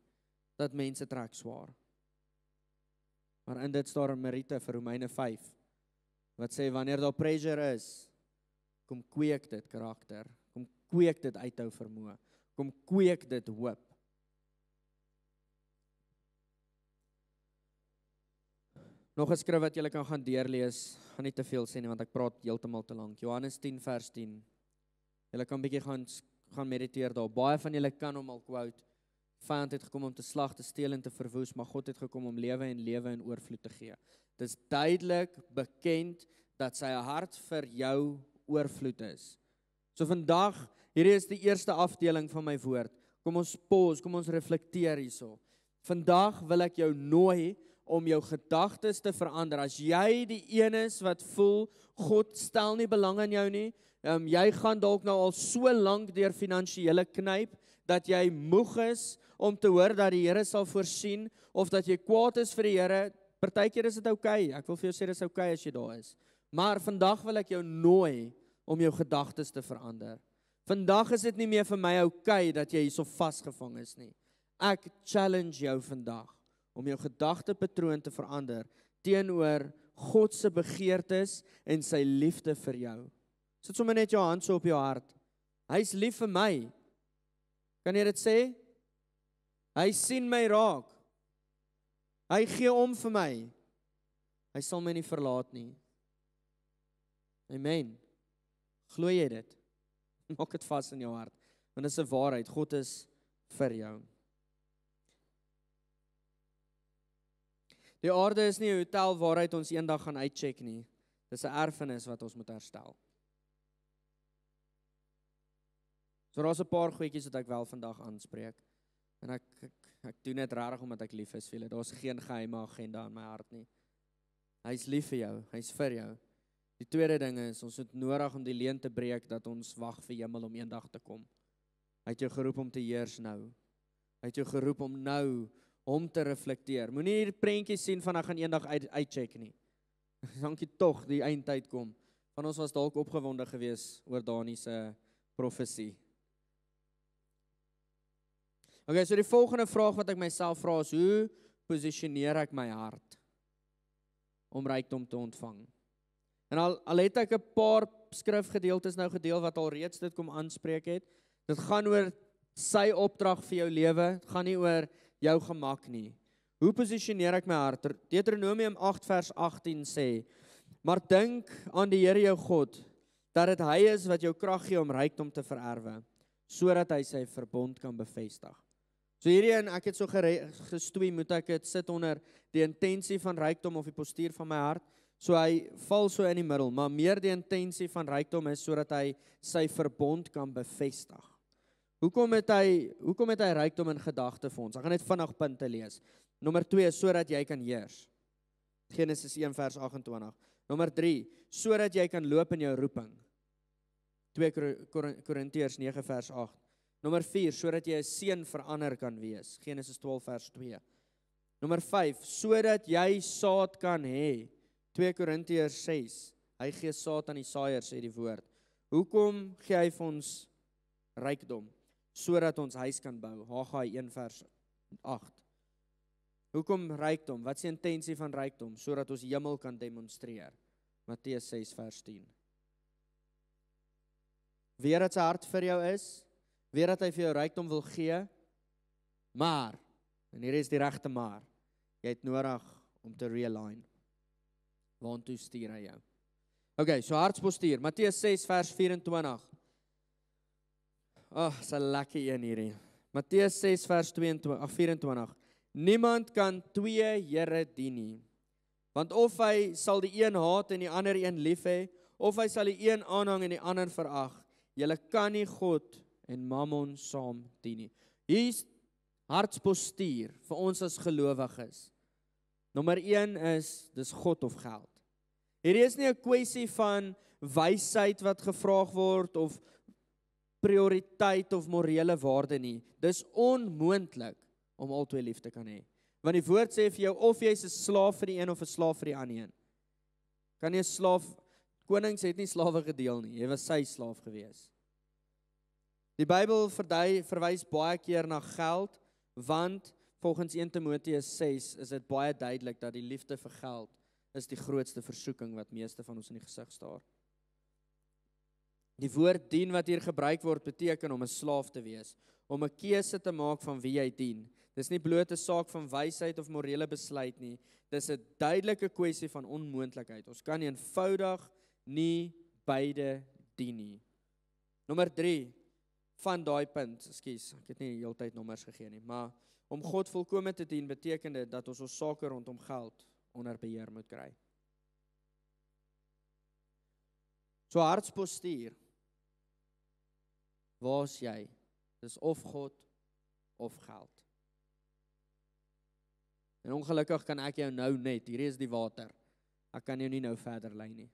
dat mense trek swaar. Maar in dit staan in Meriete vir Romeine 5, wat sê, wanneer daar pressure is, kom kweek dit karakter, kom kweek dit uithou vermoë, kom kweek dit hoop. Nog 'n skrif wat julle kan gaan deurlees, gaan nie te veel sê nie, want ek praat heeltemal te lank. Johannes 10 vers 10. Julle kan bietjie gaan mediteer daar. Baie van julle kan hom al quote. Vyand het gekom om te slag, te steel en te verwoes, maar God het gekom om lewe in oorvloed te gee. Dit is duidelik bekend dat sy hart vir jou oorvloed is. So vandag, hierdie is die eerste afdeling van my woord. Kom ons pause, kom ons reflekteer hierso. Vandag wil ek jou nooi om jou gedagtes te verander. As jy die een is wat voel, God stel nie belang in jou nie, jy gaan dalk nou al so lank deur finansiële knyp, dat jy moeg is om te hoor dat die Here sal voorsien, of dat jy kwaad is vir die Here. Partykeer is dit okay, ek wil vir jou sê dit is okay as jy daar is. Maar vandag wil ek jou nooi om jou gedagtes te verander. Vandag is dit nie meer vir my okay dat jy hierso vasgevang is nie. Ek challenge jou vandag om jou gedagtepatroon te verander teenoor God se begeertes en sy liefde vir jou. Sit sommer net jou hand so op jou hart. Hy's lief vir my. Kan jy dit sê? Hy sien my raak. Hy gee om vir my. Hy sal my nie verlaat nie. Amen. Glo jy dit? Maak dit vas in jou hart. Want dit is 'n waarheid. God is vir jou. Die aarde is nie 'n hotel waaruit ons eendag gaan uitcheck nie. Dis 'n erfenis wat ons moet herstel. So daar's 'n paar goedjies wat ek wel vandag aanspreek. En ek doen dit regtig omdat ek lief is vir julle. Daar's geen geheime agenda in my hart nie. Hy's lief vir jou, hy's vir jou. Die tweede ding is, ons het nodig om die leuen te breek dat ons wag vir hemel om eendag te kom. Hy het jou geroep om te heers nou. Hy het jou geroep om nou om te reflekteer. Moenie hier prentjies sien van ek gaan eendag uitcheck nie. Dankie tog die eindtyd kom. Van ons was dalk opgewonde geweest oor Dani se profesie. Okay, so die volgende vraag wat ek myself vra is, hoe posisioneer ek my hart om rykdom te ontvang? En al het ek 'n paar skrifgedeeltes nou gedeel wat al reeds dit kom aanspreek het. Dit gaan oor sy opdrag vir jou lewe, dit gaan nie oor jou gemak nie. Hoe posisioneer ek my hart? Deuteronomium 8 vers 18 sê, maar dink aan die Here jou God, dat dit hy is wat jou krag gee om rykdom te vererwe, sodat hy sy verbond kan bevestig. So hierheen, ek het so gestoei, moet ek dit sit onder die intensie van rykdom of die postuur van my hart. So hy val so in die middel, maar meer die intensie van rykdom is sodat hy sy verbond kan bevestig. Hoekom het hy rykdom in gedagte vir ons? Ek gaan net vinnig punte lees. Nommer 2 is sodat jy kan heers. Genesis 1 vers 28. Nommer 3, sodat jy kan loop in jou roeping. 2 Korintiërs 9 vers 8. Nommer 4, sodat jy 'n seun vir ander kan wees. Genesis 12 vers 2. Nommer 5, sodat jy saad kan hê. 2 Korintiërs 6. Hy gee saad aan die saaier, sê die woord. Hoekom gee hy vir ons rykdom, sodat ons huis kan bou. Haggai 1 vers 8. Hoekom rykdom? Wat is die intensie van rykdom? Sodat ons hemel kan demonstreer. Matteus 6 vers 10. Weer dat sy hart vir jou is, weer dat hy vir jou rykdom wil gee, maar, en hier is die regte maar, jy het nodig om te realign. Waartoe stuur hy jou? Okay, so hartspostuur, Matteus 6 vers 24. Is 'n lekker een hierdie. Matteus 6 vers 24. Niemand kan twee here dien nie. Want of hy sal die een haat en die ander een lief hê, of hy sal die een aanhang en die ander verag. Julle kan nie God en Mammon saam dien nie. Hier is hartspostuur vir ons as gelowiges. Nommer 1 is, dis God of geld. Hierdie is nie 'n kwessie van wysheid wat gevraag word, of prioriteit of morele waarde nie. Dis onmoontlik om albei lief te kan hê. Want die woord sê vir jou, of jy is 'n slaaf vir die een of 'n slaaf vir die ander een. Kan jy 'n slaaf, konings het nie slawe gedeel nie, jy was sy slaaf gewees. Die Bybel verwys baie keer na geld, want volgens 1 Timoteus 6 is dit baie duidelik dat die liefde vir geld is die grootste versoeking wat meeste van ons in die gesig staar. Die woord dien wat hier gebruik word beteken om 'n slaaf te wees, om 'n keuse te maak van wie jy dien. Dis nie bloot 'n saak van wysheid of morele besluit nie, dis 'n duidelike kwessie van onmoontlikheid. Ons kan eenvoudig nie beide dien nie. Nommer 3 van daai punt, ekskuus, ek het nie die hele tyd nommers gegee nie, maar om God volkome te dien beteken dit dat ons sake rondom geld onder beheer moet kry. So hartspostuur. Waar is jy? Dis of God of geld. En ongelukkig kan ek jou nou net, hier is die water. Ek kan jou nie nou verder lei nie.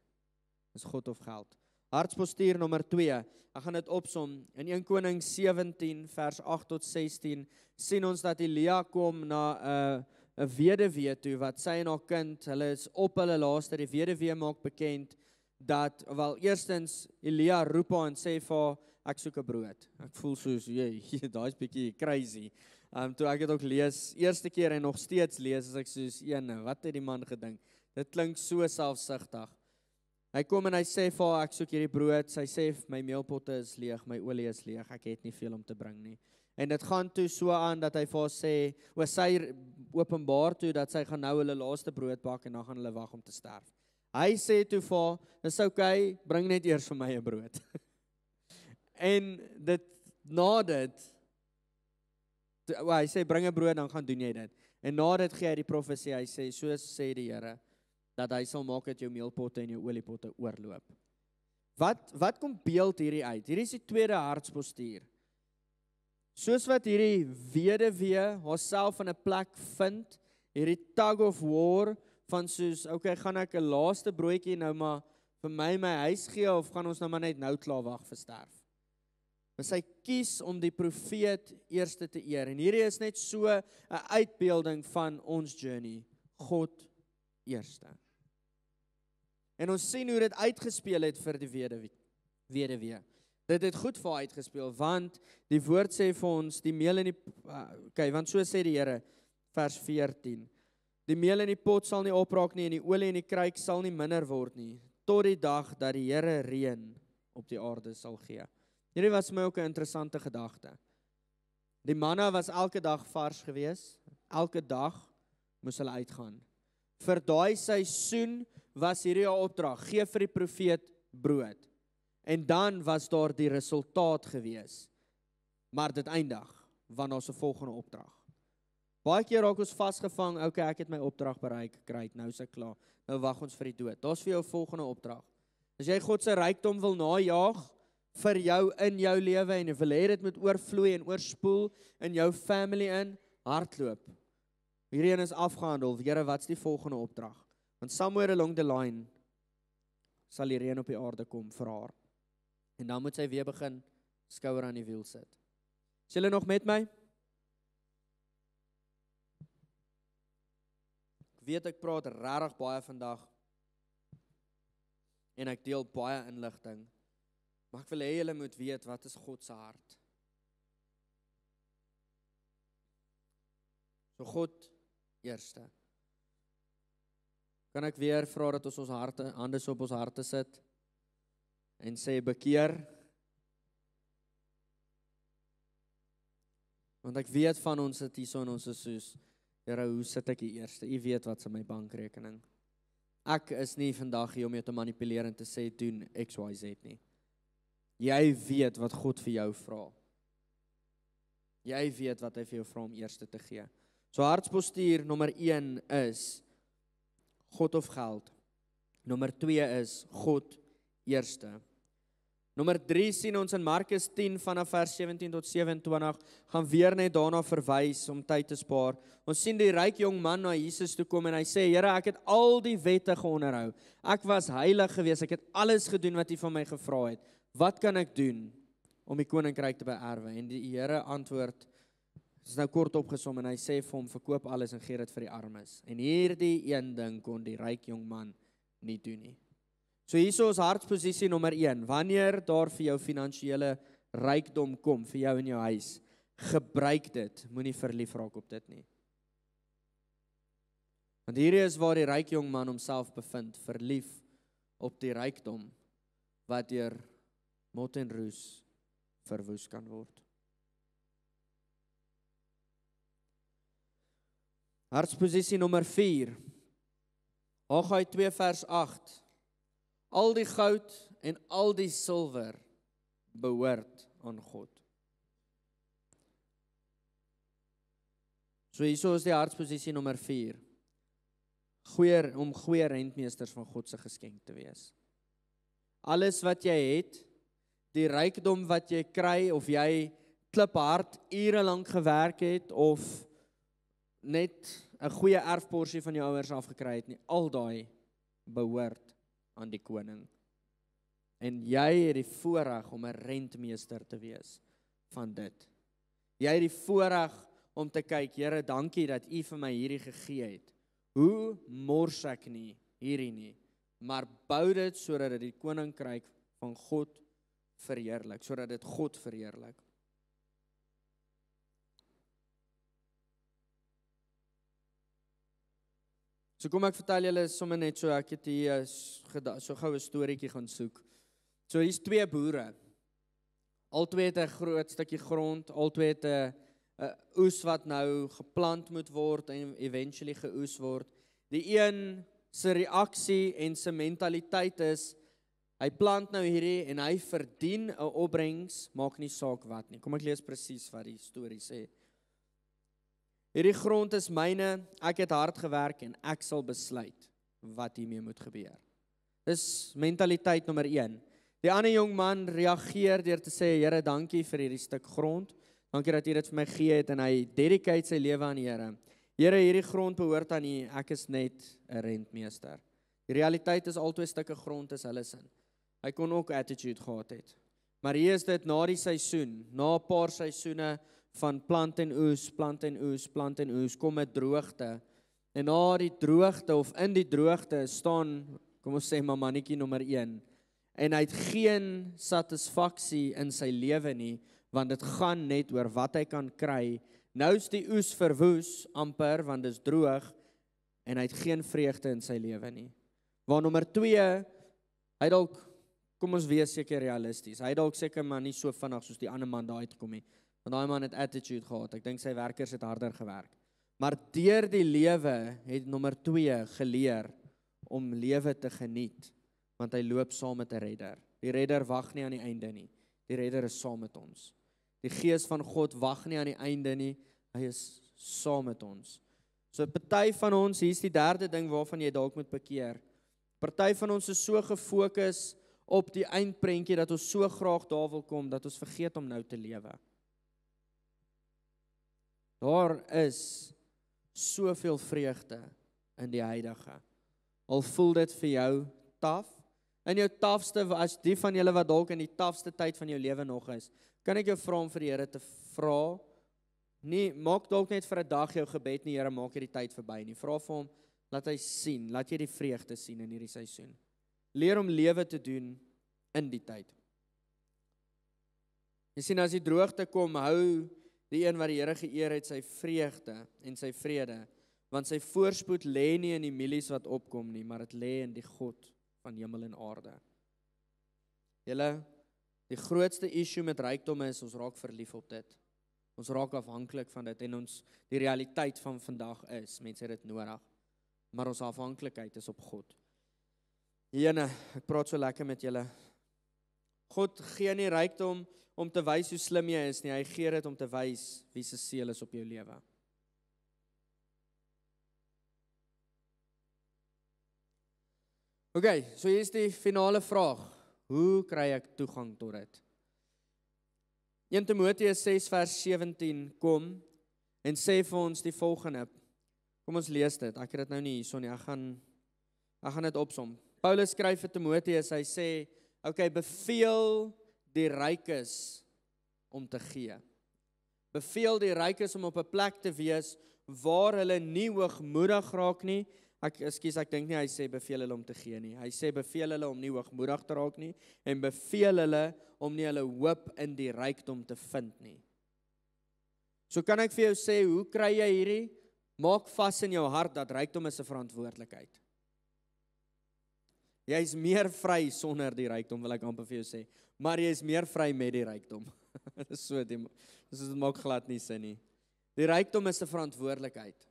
Dis God of geld. Hartspostuur nommer 2. Ek gaan dit opsom. In 1 Konings 17 vers 8 tot 16 sien ons dat Elia kom na 'n weduwee toe wat sy en haar kind, hulle is op hulle laaste. Die weduwee maak bekend dat, wel eerstens Elia roep haar en sê vir haar, ek soek 'n brood. Ek voel soos, daai is bietjie crazy. Toe ek dit ook lees, eerste keer en nog steeds lees, is ek soos, wat het die man gedink? Dit klink so selfsugtig. Hy kom en hy sê vir haar, ek soek hierdie brood. Sy sê, my meelpotte is leeg, my olie is leeg, ek het nie veel om te bring nie. En dit gaan toe so aan dat hy vir haar sê, sy openbaar toe dat sy gaan nou hulle laaste brood bak en dan gaan hulle wag om te sterf. Hy sê toe vir haar, dis okay, bring net eers vir my 'n brood. En na dit, hy sê, bring 'n brood, dan gaan doen jy dit. En na dit gee hy die profesie, hy sê, so sê die Here, dat hy sal maak dat jou meelpotte en jou oliepotte oorloop. Wat kom beeld hierdie uit? Hierdie is die tweede hartspostuur. Soos wat hierdie weduwee haarself in 'n plek vind, hierdie tug of war, van soos, okay, gaan ek 'n laaste broodjie nou maar vir my huis gee, of gaan ons nou maar net nou klaar wag vir sterf? Maar sy kies om die profeet eerste te eer. En hierdie is net so 'n uitbeelding van ons journey. God eerste. En ons sien hoe dit uitgespeel het vir die weduwee. Dit het goed vir haar uitgespeel, want die woord sê vir ons, die meel in die, want so sê die Here, vers 14, die meel in die pot sal nie opraak nie, en die olie in die kruik sal nie minder word nie, tot die dag dat die Here reën op die aarde sal gee. Hierdie was my ook 'n interessante gedagte. Die manna was elke dag vars gewees, elke dag moes hulle uitgaan. Vir daai seisoen was hierdie 'n opdrag, gee vir die profeet brood. En dan was daar die resultaat gewees. Maar dit eindig, want daar's 'n volgende opdrag. Baie keer raak ons vasgevang, okay, ek het my opdrag bereik, kry, nou is ek klaar. Nou wag ons vir die dood. Daar's vir jou 'n volgende opdrag. As jy God se rykdom wil najaag vir jou in jou lewe en jy wil hê dit moet oorvloei en oorspoel in jou family in, hardloop. Hierdie een is afgehandel. Here, wat's die volgende opdrag? Want somewhere along the line sal die reën op die aarde kom vir haar. En dan moet sy weer begin skouer aan die wiel sit. Is julle nog met my? Ek weet ek praat regtig baie vandag en ek deel baie inligting. Maar ek wil hê julle moet weet, wat is God se hart? So God eerste. Kan ek weer vra dat ons hande so op ons harte sit en sê bekeer? Want ek weet van ons sit hier so en ons is soos, Here, hoe sit ek hier eerste? U weet wat is in my bankrekening. Ek is nie vandag hier om jou te manipuleer en te sê, doen X, Y, Z nie. Jy weet wat God vir jou vra. Jy weet wat hy vir jou vra om eerste te gee. So hartspostuur nommer 1 is God of geld. Nommer 2 is God eerste. Nommer 3 sien ons in Markus 10 vanaf vers 17 tot 27, gaan weer net daarna verwys om tyd te spaar. Ons sien die ryk jong man na Jesus toe kom en hy sê, Here, ek het al die wette geonderhou. Ek was heilig geweest, ek het alles gedoen wat U van my gevra het. Wat kan ek doen om die koninkryk te beerwe? En die Here antwoord, is nou kort opgesom en hy sê vir hom, verkoop alles en gee dit vir die armes. En hierdie een ding kon die ryk jong man nie doen nie. So hierso is hartsposisie nommer 1. Wanneer daar vir jou finansiële rykdom kom, vir jou in jou huis, gebruik dit, moenie verlief raak op dit nie. Want hierdie is waar die ryk jong man homself bevind, verlief op die rykdom, wat deur mot en roes verwoes kan word. Hartsposisie nommer 4. Haggai 2 vers 8. Al die goud en al die silwer behoort aan God. So hierso is die hartsposisie nommer 4. Om goeie rentmeesters van God se geskenk te wees. Alles wat jy het, die rykdom wat jy kry, of jy kliphard ure lank gewerk het, of net 'n goeie erfporsie van jou ouers afgekry het nie, al daai behoort aan die koning. En jy het die voorreg om 'n rentmeester te wees van dit. Jy het die voorreg om te kyk, Here, dankie dat U vir my hierdie gegee het. Hoe mors ek nie hierdie nie, maar bou dit sodat dit die koninkryk van God verheerlik, sodat dit God verheerlik. So kom ek vertel julle sommer net so, ek het hier so gou 'n storieetjie gaan soek. So hier's 2 boere. Albei het 'n groot stukkie grond, albei het 'n oes wat nou geplant moet word en eventually geoes word. Die een se reaksie en se mentaliteit is, hy plant nou hierdie en hy verdien 'n opbrengs, maak nie saak wat nie. Kom ek lees presies wat die storie sê. Hierdie grond is myne, ek het hard gewerk en ek sal besluit wat hiermee moet gebeur. Dis mentaliteit nommer 1. Die ander jong man reageer deur te sê, Here, dankie vir hierdie stuk grond. Dankie dat U dit vir my gegee het en hy dedicate sy lewe aan die Here. Here, hierdie grond behoort aan U, ek is net 'n rentmeester. Die realiteit is albei stukke grond is hulle sin. Hy kon ook attitude gehad het. Maar hier is dit na die seisoen, na 'n paar seisoene van plant en oes, plant en oes, plant en oes, kom 'n droogte. En na die droogte of in die droogte staan, kom ons sê maar mannetjie nommer 1. En hy het geen satisfaksie in sy lewe nie, want dit gaan net oor wat hy kan kry. Nou is die oes verwoes amper, want dit is droog, en hy het geen vreugde in sy lewe nie. Waar nommer 2, hy dalk, kom ons wees seker realisties, hy dalk seker maar nie so vinnig soos die ander man daar uitkom nie, want daai man het attitude gehad, ek dink sy werkers het harder gewerk. Maar deur die lewe het nommer 2 geleer om lewe te geniet, want hy loop saam met 'n redder. Die redder wag nie aan die einde nie, die redder is saam met ons. Die gees van God wag nie aan die einde nie, hy is saam met ons. So party van ons, hier is die derde ding waarvan jy dalk moet bekeer. Party van ons is so gefokus op die eindprentjie dat ons so graag daar wil kom dat ons vergeet om nou te lewe. Daar is soveel vreugde in die huidige. Al voel dit vir jou taaf, in jou taafste, as die van julle wat dalk in die taafste tyd van jou lewe nog is, kan ek jou vra om vir die Here te vra, nie, maak dalk net vir 'n dag jou gebed nie, Here, maak hierdie tyd verby nie, vra vir hom, laat hy sien, laat jy die vreugde sien in hierdie seisoen. Leer om lewe te doen in die tyd. Jy sien, as die droogte kom, hou die een wat die Here geëer het sy vreugde en sy vrede, want sy voorspoed lê nie in die mielies wat opkom nie, maar dit lê in die God van hemel en aarde. Julle, die grootste issue met rykdom is, ons raak verlief op dit. Ons raak afhanklik van dit, en die realiteit van vandag is, mense het dit nodig, maar ons afhanklikheid is op God. Jene, ek praat so lekker met julle. God gee nie rykdom om te wys hoe slim jy is nie, hy gee dit om te wys wie se seël is op jou lewe. Ok, so hier is die finale vraag. Hoe kry ek toegang tot dit? 1 Timoteus 6 vers 17 kom en sê vir ons die volgende. Kom ons lees dit. Ek het dit nou nie hierso nie. Ek gaan dit opsom. Paulus skryf vir Timoteus, hy sê, ok, beveel die rykes om te gee. Beveel die rykes om op 'n plek te wees waar hulle nie hoogmoedig raak nie. Ek dink nie hy sê beveel hulle om te gee nie. Hy sê beveel hulle om nie hoogmoedig te raak nie en beveel hulle om nie hulle hoop in die rykdom te vind nie. So kan ek vir jou sê, hoe kry jy hierdie? Maak vas in jou hart dat rykdom is 'n verantwoordelikheid. Jy is meer vry sonder die rykdom, wil ek amper vir jou sê, maar jy is meer vry met die rykdom. Dit maak glad nie sin nie. Die rykdom is 'n verantwoordelikheid.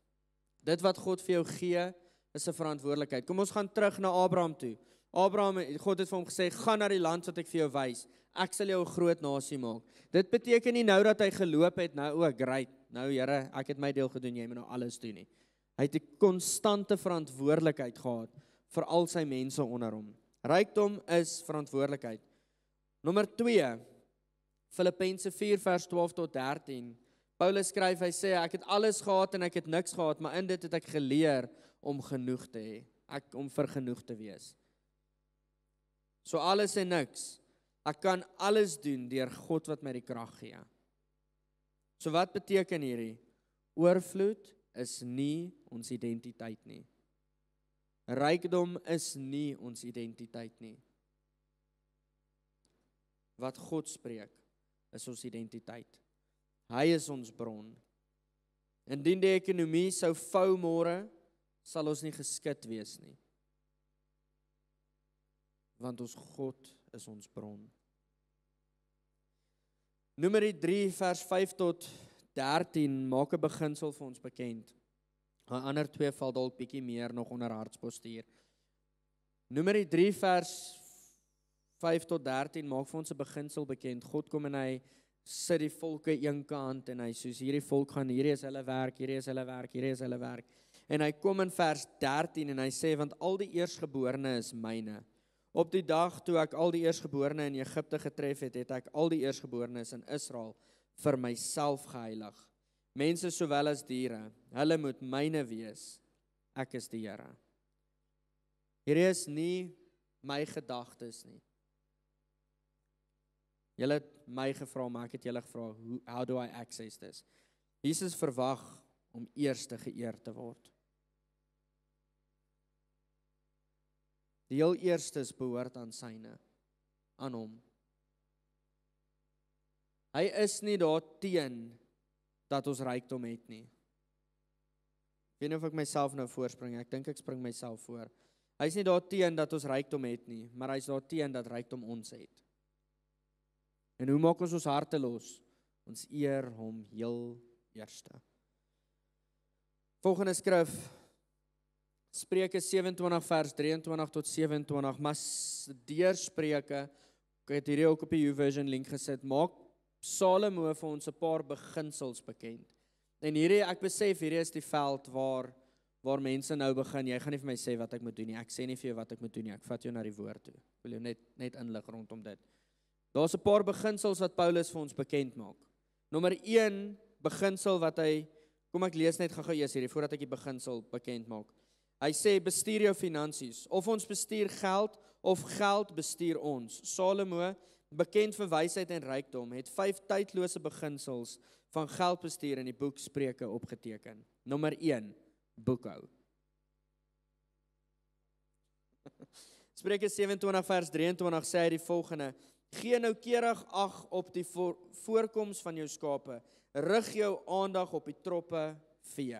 Dit wat God vir jou gee, is 'n verantwoordelikheid. Kom ons gaan terug na Abraham toe. God het vir hom gesê, gaan na die land wat ek vir jou wys. Ek sal jou 'n groot nasie maak. Dit beteken nie nou dat hy geloop het, nou great. Nou Here, ek het my deel gedoen, jy moet nou alles doen nie. Hy het 'n konstante verantwoordelikheid gehad vir al sy mense onder hom. Rykdom is verantwoordelikheid. Nommer 2, Filippense 4 vers 12 tot 13. Paulus skryf, hy sê, ek het alles gehad en ek het niks gehad, maar in dit het ek geleer om genoeg te hê, om vergenoeg te wees. So alles en niks. Ek kan alles doen deur God wat my die krag gee. So wat beteken hierdie? Oorvloed is nie ons identiteit nie. Rykdom is nie ons identiteit nie. Wat God spreek, is ons identiteit. Hy is ons bron. Indien die ekonomie sou vou môre, sal ons nie geskit wees nie. Want ons God is ons bron. Numeri 3 vers 5 tot 13 maak 'n beginsel vir ons bekend. Die ander 2 val dalk bietjie meer nog onder hartspostuur. Numeri 3 vers 5 tot 13 maak vir ons 'n beginsel bekend. God kom en hy sit die volke eenkant en hy soos hierdie volk gaan, hierdie is hulle werk, hierdie is hulle werk, hierdie is hulle werk. En hy kom in vers 13 en hy sê, want al die eersgeborene is myne. Op die dag toe ek al die eersgeborene in Egipte getref het, het ek al die eersgeborenes in Israel vir myself geheilig. Mense sowel as diere, hulle moet myne wees. Ek is die Here. Hierdie is nie my gedagtes nie. Julle het my gevra, maar ek het julle gevra, how do I access this? Jesus verwag om eerste geëer te word. Die heel eerstes behoort aan syne, aan hom. Hy is nie daar teen dat ons rykdom het nie. Ek weet nie of ek myself nou voorspring, ek dink ek spring myself voor. Hy is nie daar teen dat ons rykdom het nie, maar hy is daar teen dat rykdom ons het. En hoe maak ons harte los? Ons eer hom heel eerste. Volgende skrif, Spreuke 27 vers 23 tot 27, maar deur Spreuke, ek het hierdie ook op die YouVersion link gesit, maak Salomo vir ons 'n paar beginsels bekend. En hierdie, ek besef, hierdie is die veld waar mense nou begin, jy gaan nie vir my sê wat ek moet doen nie, ek sê nie vir jou wat ek moet doen nie, ek vat jou na die woord toe. Ek wil jou net inlig rondom dit. Daar's 'n paar beginsels wat Paulus vir ons bekend maak. Nommer 1 beginsel wat hy, kom ek lees net gou-gou eers hierdie, voordat ek die beginsel bekend maak. Hy sê, bestuur jou finansies, of ons bestuur geld, of geld bestuur ons. Salomo, bekend vir wysheid en rykdom, het 5 tydlose beginsels van geldbestuur in die boek Spreuke opgeteken. Nommer 1, boekhou. Spreuke 27 vers 23 sê hy die volgende, Gee noukeurig ag op die voorkoms van jou skape. Rig jou aandag op die troppe vee.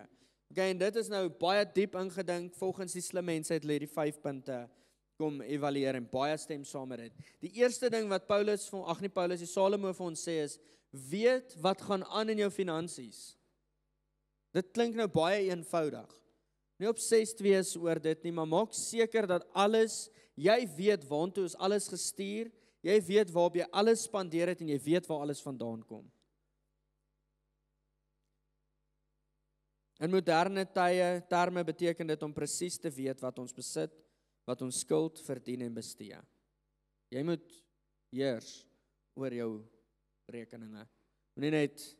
Okay, en dit is nou baie diep ingedink. Volgens die slim mense het hulle die 5 punte kom evalueer en baie stem saam met dit. Die eerste ding wat die Salomo vir ons sê is, weet wat gaan aan in jou finansies. Dit klink nou baie eenvoudig. Nie obsessed wees oor dit nie, maar maak seker dat jy weet waantoe is alles gestuur, jy weet waarop jy alles spandeer het en jy weet waar alles vandaan kom. In moderne terme beteken dit om presies te weet wat ons besit, wat ons skuld, verdien en bestee. Jy moet heers oor jou rekeninge. Moenie net,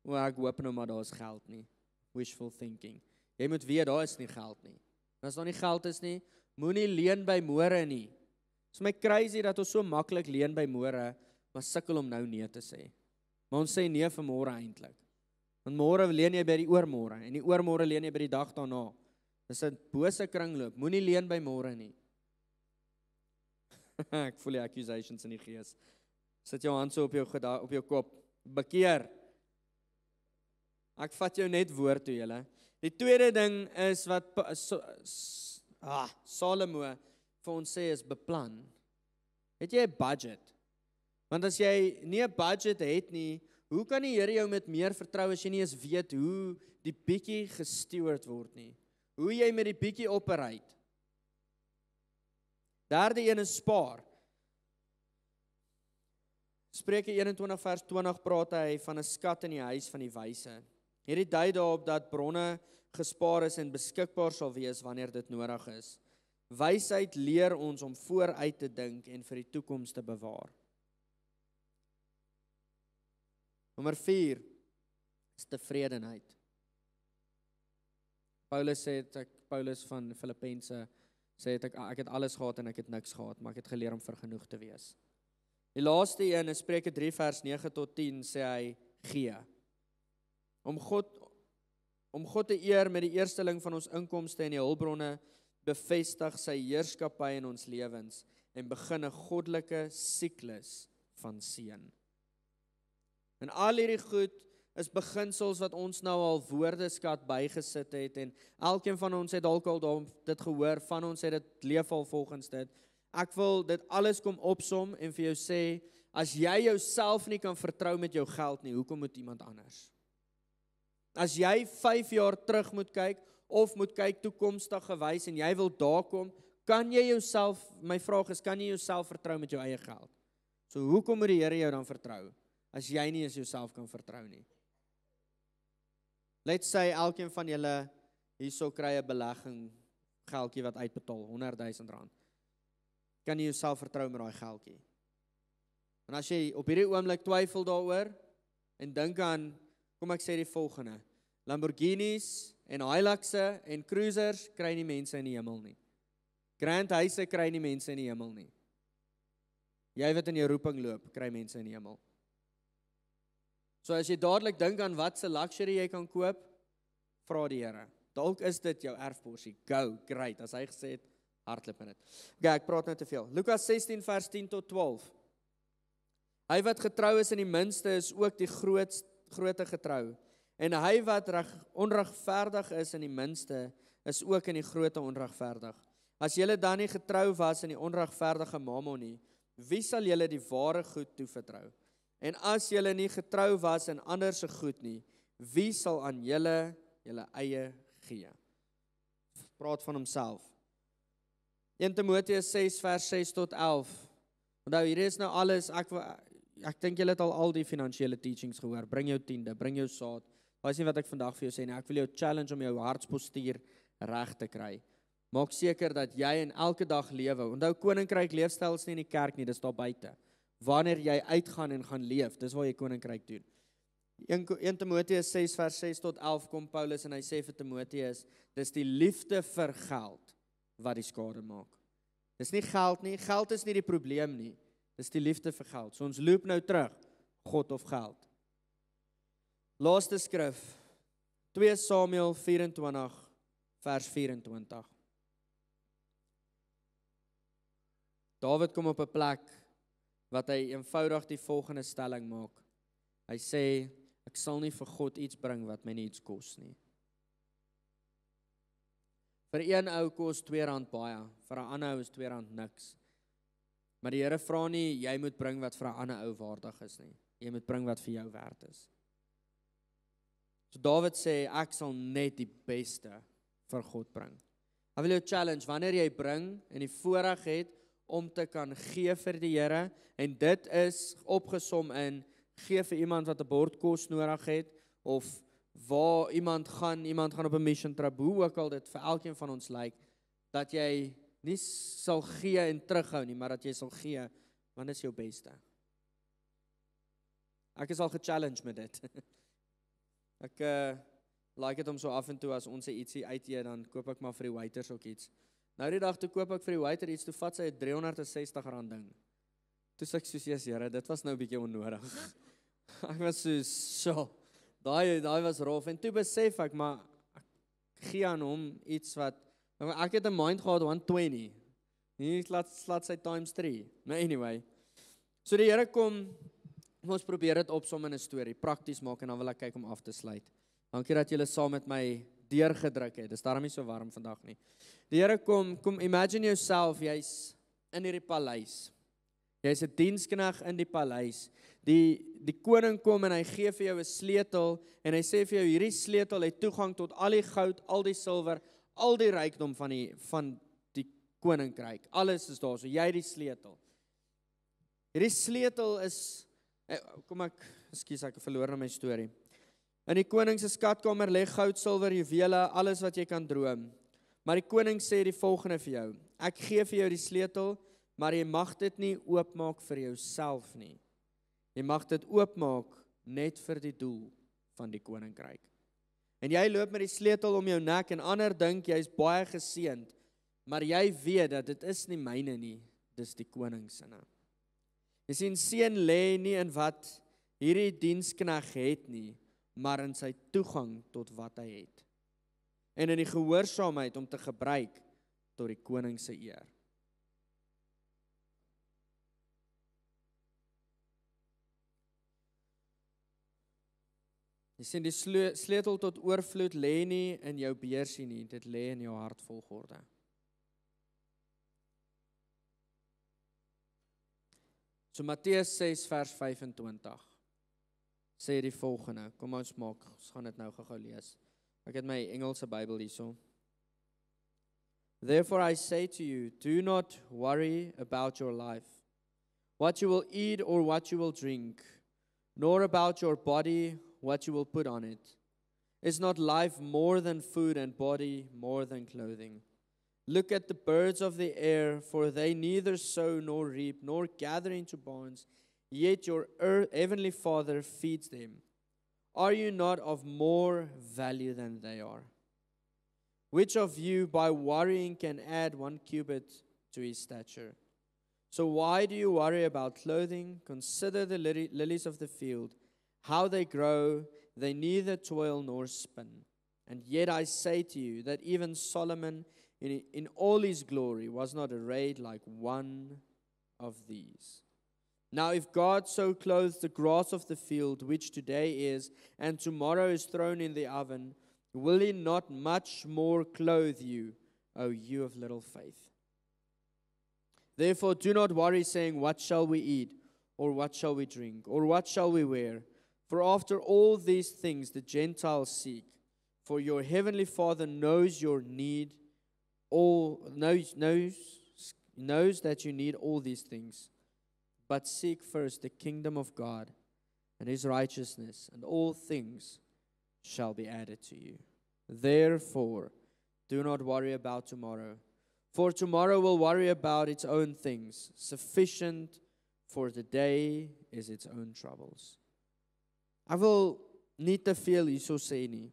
ek hoop nou maar daar is geld nie. Wishful thinking. Jy moet weet, daar is nie geld nie. En as daar nie geld is nie, moenie leen by môre nie. Dit is my crazy dat ons so maklik leen by môre, maar sukkel om nou nee te sê. Maar ons sê nee vir môre eintlik. Want môre leen jy by die oormôre, en die oormôre leen jy by die dag daarna. Dis 'n bose kringloop, moenie leen by môre nie. Ek voel die accusations in die gees. Sit jou hand so op jou kop. Bekeer. Ek vat jou net woord toe, julle. Die tweede ding is wat Salomo vir ons sê is beplan. Het jy 'n budget? Want as jy nie 'n budget het nie, hoe kan die Here jou met meer vertrou as jy nie eens weet hoe die bietjie gesteward word nie? Hoe jy met die bietjie operate? Derde een is spaar. Spreuke 21 vers 20 praat hy van 'n skat in die huis van die wyse. Hierdie dui daarop dat bronne gespaar is en beskikbaar sal wees wanneer dit nodig is. Wysheid leer ons om vooruit te dink en vir die toekoms te bewaar. Nommer 4 is tevredenheid. Paulus van Filippense sê ek het alles gehad en ek het niks gehad, maar ek het geleer om vergenoeg te wees. Die laaste een in Spreuke 3 vers 9 tot 10 sê hy gee. Om God te eer met die eersteling van ons inkomste en die hulpbronne, bevestig sy heerskappy in ons lewens en begin 'n goddelike siklus van seën. En al hierdie goed is beginsels wat ons nou al woordeskat bygesit het en elkeen van ons het dalk al dit gehoor, van ons het dit leef al volgens dit. Ek wil dit alles kom opsom en vir jou sê, as jy jouself nie kan vertrou met jou geld nie, hoekom moet iemand anders? As jy 5 jaar terug moet kyk, of moet kyk toekomstig gewys en jy wil daar kom, kan jy jouself, my vraag is, kan jy jouself vertrou met jou eie geld? So hoekom moet die Here jou dan vertrou, as jy nie eens jouself kan vertrou nie? Let's say, elkeen van julle hierso kry 'n belegging geldjie wat uitbetaal, R100,000. Kan jy jouself vertrou met daai geldjie? En as jy op hierdie oomblik twyfel daaroor, en dink aan, kom ek sê die volgende, Lamborghinis en Hiluxe en cruisers kry nie mense in die hemel nie. Grand huise kry nie mense in die hemel nie. Jy wat in jou roeping loop, kry mense in die hemel. So as jy dadelik dink aan wat se luxury jy kan koop, vra die Here. Dalk is dit jou erfporsie. Go, great. As hy gesê het, hardloop in dit. Okay, ek praat nou te veel. Lukas 16 vers 10 tot 12. Hy wat getrou is in die minste is ook die groote getrou. En hy wat onregverdig is in die minste is ook in die groote onregverdig. As julle dan nie getrou was in die onregverdige mammon nie, wie sal julle die ware goed toevertrou? En as julle nie getrou was in ander se goed nie, wie sal aan julle eie gee? Praat van homself. 1 Timoteus 6 vers 6 tot 11. Onthou, hier is nou alles, ek dink julle het al die finansiële teachings gehoor. Bring jou tiende, bring jou saad. Dis nie wat ek vandag vir jou sê nie. Ek wil jou challenge om jou hartspostuur reg te kry. Maak seker dat jy in elke dag lewe. Onthou, koninkryk leefstyl is nie in die kerk nie, dis daar buite. Wanneer jy uitgaan en gaan leef, dis waar jy koninkryk doen. 1 Timoteus 6 vers 6 tot 11 kom Paulus en hy sê vir Timoteus, dis die liefde vir geld wat die skade maak. Dis nie geld nie, geld is nie die probleem nie. Dis die liefde vir geld. So ons loop nou terug, God of geld. Laaste skrif, 2 Samuel 24 vers 24. Dawid kom op 'n plek wat hy eenvoudig die volgende stelling maak. Hy sê, ek sal nie vir God iets bring wat my nie iets kos nie. Vir een ou kos R2 baie, vir 'n ander ou is R2 niks. Maar die Here vra nie, jy moet bring wat vir 'n ander ou waardig is nie. Jy moet bring wat vir jou werd is. So Dawid sê, ek sal net die beste vir God bring. Ek wil jou challenge, wanneer jy bring en die voorreg het om te kan gee vir die Here, en dit is opgesom in, gee vir iemand wat 'n bord kos nodig het, of waar iemand gaan op 'n mission trip, hoe ook al dit vir elkeen van ons lyk, dat jy nie sal gee en terughou nie, maar dat jy sal gee, want dit is jou beste. Ek is al gechallenge met dit. Ek like dit om so af en toe as ons ietsie uiteet, dan koop ek maar vir die waiters ook iets. Nou die dag toe koop ek vir die waiter iets, toe vat sy 'n R360 ding. Toe sê ek soos, yes, Here, dit was nou 'n bietjie onnodig. Ek was so, daai was rof, en toe besef ek, maar ek gee aan hom iets wat, ek het 'n mind gehad 120, nie laat sy times 3, maar anyway, so die Here kom, ons probeer dit opsom in 'n storie, prakties maak, en dan wil ek kyk om af te sluit. Dankie dat julle saam met my deurgedruk het, dis daarom nie so warm vandag nie. Die Here kom, imagine yourself, jy's in hierdie paleis, jy's 'n dienskneg in die paleis, die koning kom en hy gee vir jou 'n sleutel, en hy sê vir jou, hierdie sleutel het toegang tot al die goud, al die silwer, al die rykdom van die koninkryk, alles is daar, so jy die sleutel. Hierdie sleutel is, ek verloor na my storie. In die koning se skatkamer lê goud, silwer, juwele, alles wat jy kan droom. Maar die koning sê die volgende vir jou, ek gee vir jou die sleutel, maar jy mag dit nie oopmaak vir jouself nie. Jy mag dit oopmaak net vir die doel van die koninkryk. En jy loop met die sleutel om jou nek, en ander dink jy is baie geseënd, maar jy weet dat dit is nie myne nie, dis die koning se. Jy sien, seën lê nie in wat hierdie dienskneg het nie, maar in sy toegang tot wat hy het. En in die gehoorsaamheid om te gebruik tot die koning se eer. Jy sien, die sleutel tot oorvloed lê nie in jou beursie nie, dit lê in jou hart volgorde. So Matteus 6 vers 25 sê die volgende, kom ons gaan dit nou gou lees. Ek het my Engelse Bybel hierso. Therefore I say to you, do not worry about your life, what you will eat or what you will drink, nor about your body, what you will put on it. Is not life more than food, and body more than clothing? Look at the birds of the air, for they neither sow nor reap, nor gather into barns, yet your heavenly Father feeds them. Are you not of more value than they are? Which of you by worrying can add 1 cubit to his stature? So why do you worry about clothing? Consider the lilies of the field, how they grow, they neither toil nor spin. And yet I say to you that even Solomon in all his glory was not arrayed like one of these. Now if God so clothes the grass of the field, which today is, and tomorrow is thrown in the oven, will he not much more clothe you, O you of little faith? Therefore do not worry, saying, what shall we eat, or what shall we drink, or what shall we wear? For after all these things the Gentiles seek, for your heavenly Father knows your need, knows that you need all these things. But seek first the kingdom of God and his righteousness, and all things shall be added to you. Therefore, do not worry about tomorrow, for tomorrow will worry about its own things. Sufficient for the day is its own troubles. Ek wil nie te veel hierso sê nie.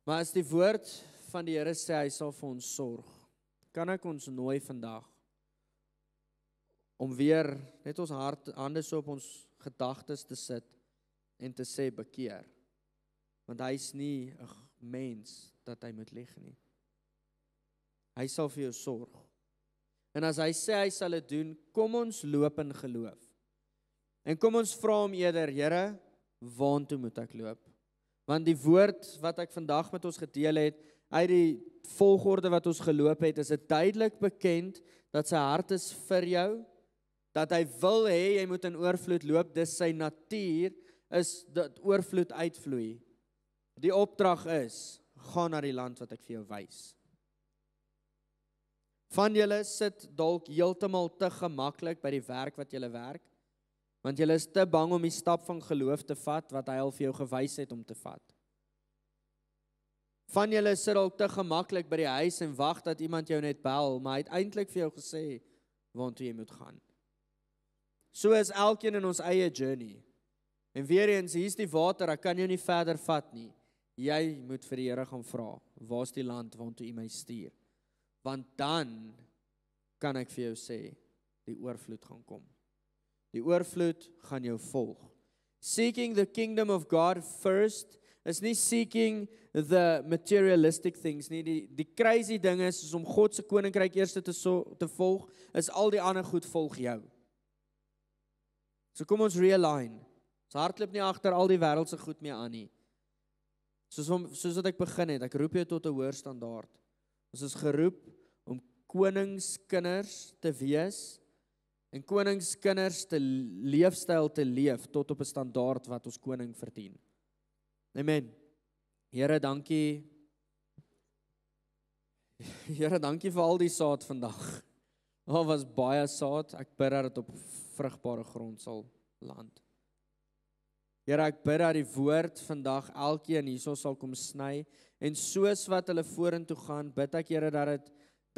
Maar as die woord van die Here sê, hy sal vir ons sorg, kan ek ons nooi vandag om weer net ons hande so op ons gedagtes te sit en te sê bekeer. Want hy is nie 'n mens dat hy moet lieg nie. Hy sal vir jou sorg. En as hy sê hy sal dit doen, kom ons loop in geloof. En kom ons vra hom eerder, Here, waartoe moet ek loop? Want die woord wat ek vandag met ons gedeel het, uit die volgorde wat ons geloop het, is dit duidelik bekend dat sy hart is vir jou, dat hy wil hê jy moet in oorvloed loop, dis sy natuur, is dat oorvloed uitvloei. Die opdrag is, gaan na die land wat ek vir jou wys. Van julle sit dalk heeltemal te gemaklik by die werk wat julle werk, want julle is te bang om die stap van geloof te vat, wat hy al vir jou gewys het om te vat. Van julle sit dalk te gemaklik by die huis en wag dat iemand jou net bel, maar hy het eintlik vir jou gesê, waartoe jy moet gaan. So is elkeen in ons eie journey. En weer eens, hier is die water, ek kan jou nie verder vat nie. Jy moet vir die Here gaan vra, waar is die land waartoe U my stuur? Want dan kan ek vir jou sê, die oorvloed gaan kom. Die oorvloed gaan jou volg. Seeking the kingdom of God first is nie seeking the materialistic things nie. Die crazy ding is om God se koninkryk eers te volg, is al die ander goed volg jou. So kom ons realign. Ons hardloop nie agter al die wêreldse goed mee aan nie. Soos wat ek begin het, ek roep jou tot 'n hoër standaard. Ons is geroep om koningskinders te wees en koningskinders te leefstyl te leef tot op 'n standaard wat ons koning verdien. Amen. Here, dankie. Here, dankie vir al die saad vandag. Daar was baie saad. Ek bid dat dit op vrugbare grond sal land. Here, ek bid dat die woord vandag elkeen hierso sal kom sny en soos wat hulle vorentoe gaan, bid ek, Here, dat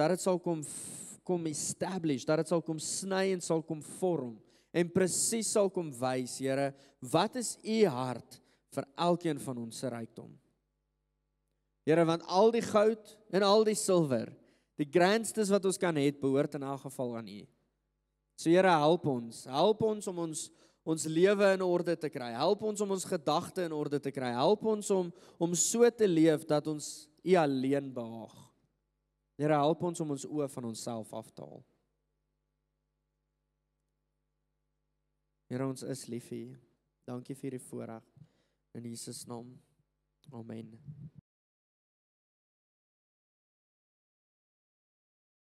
dit sal kom establish, dat dit sal kom sny en sal kom vorm en presies sal kom wys, Here, wat is U hart vir elkeen van ons se rykdom? Here, want al die goud en al die silwer, die grandstes wat ons kan hê, behoort in elk geval aan U. So Here, help ons om ons lewe in orde te kry. Help ons om ons gedagte in orde te kry. Help ons om so te leef dat ons U alleen behaag. Here, help ons om ons oë van onsself af te haal. Here, ons is lief vir U. Dankie vir die voorreg. In Jesus naam. Amen.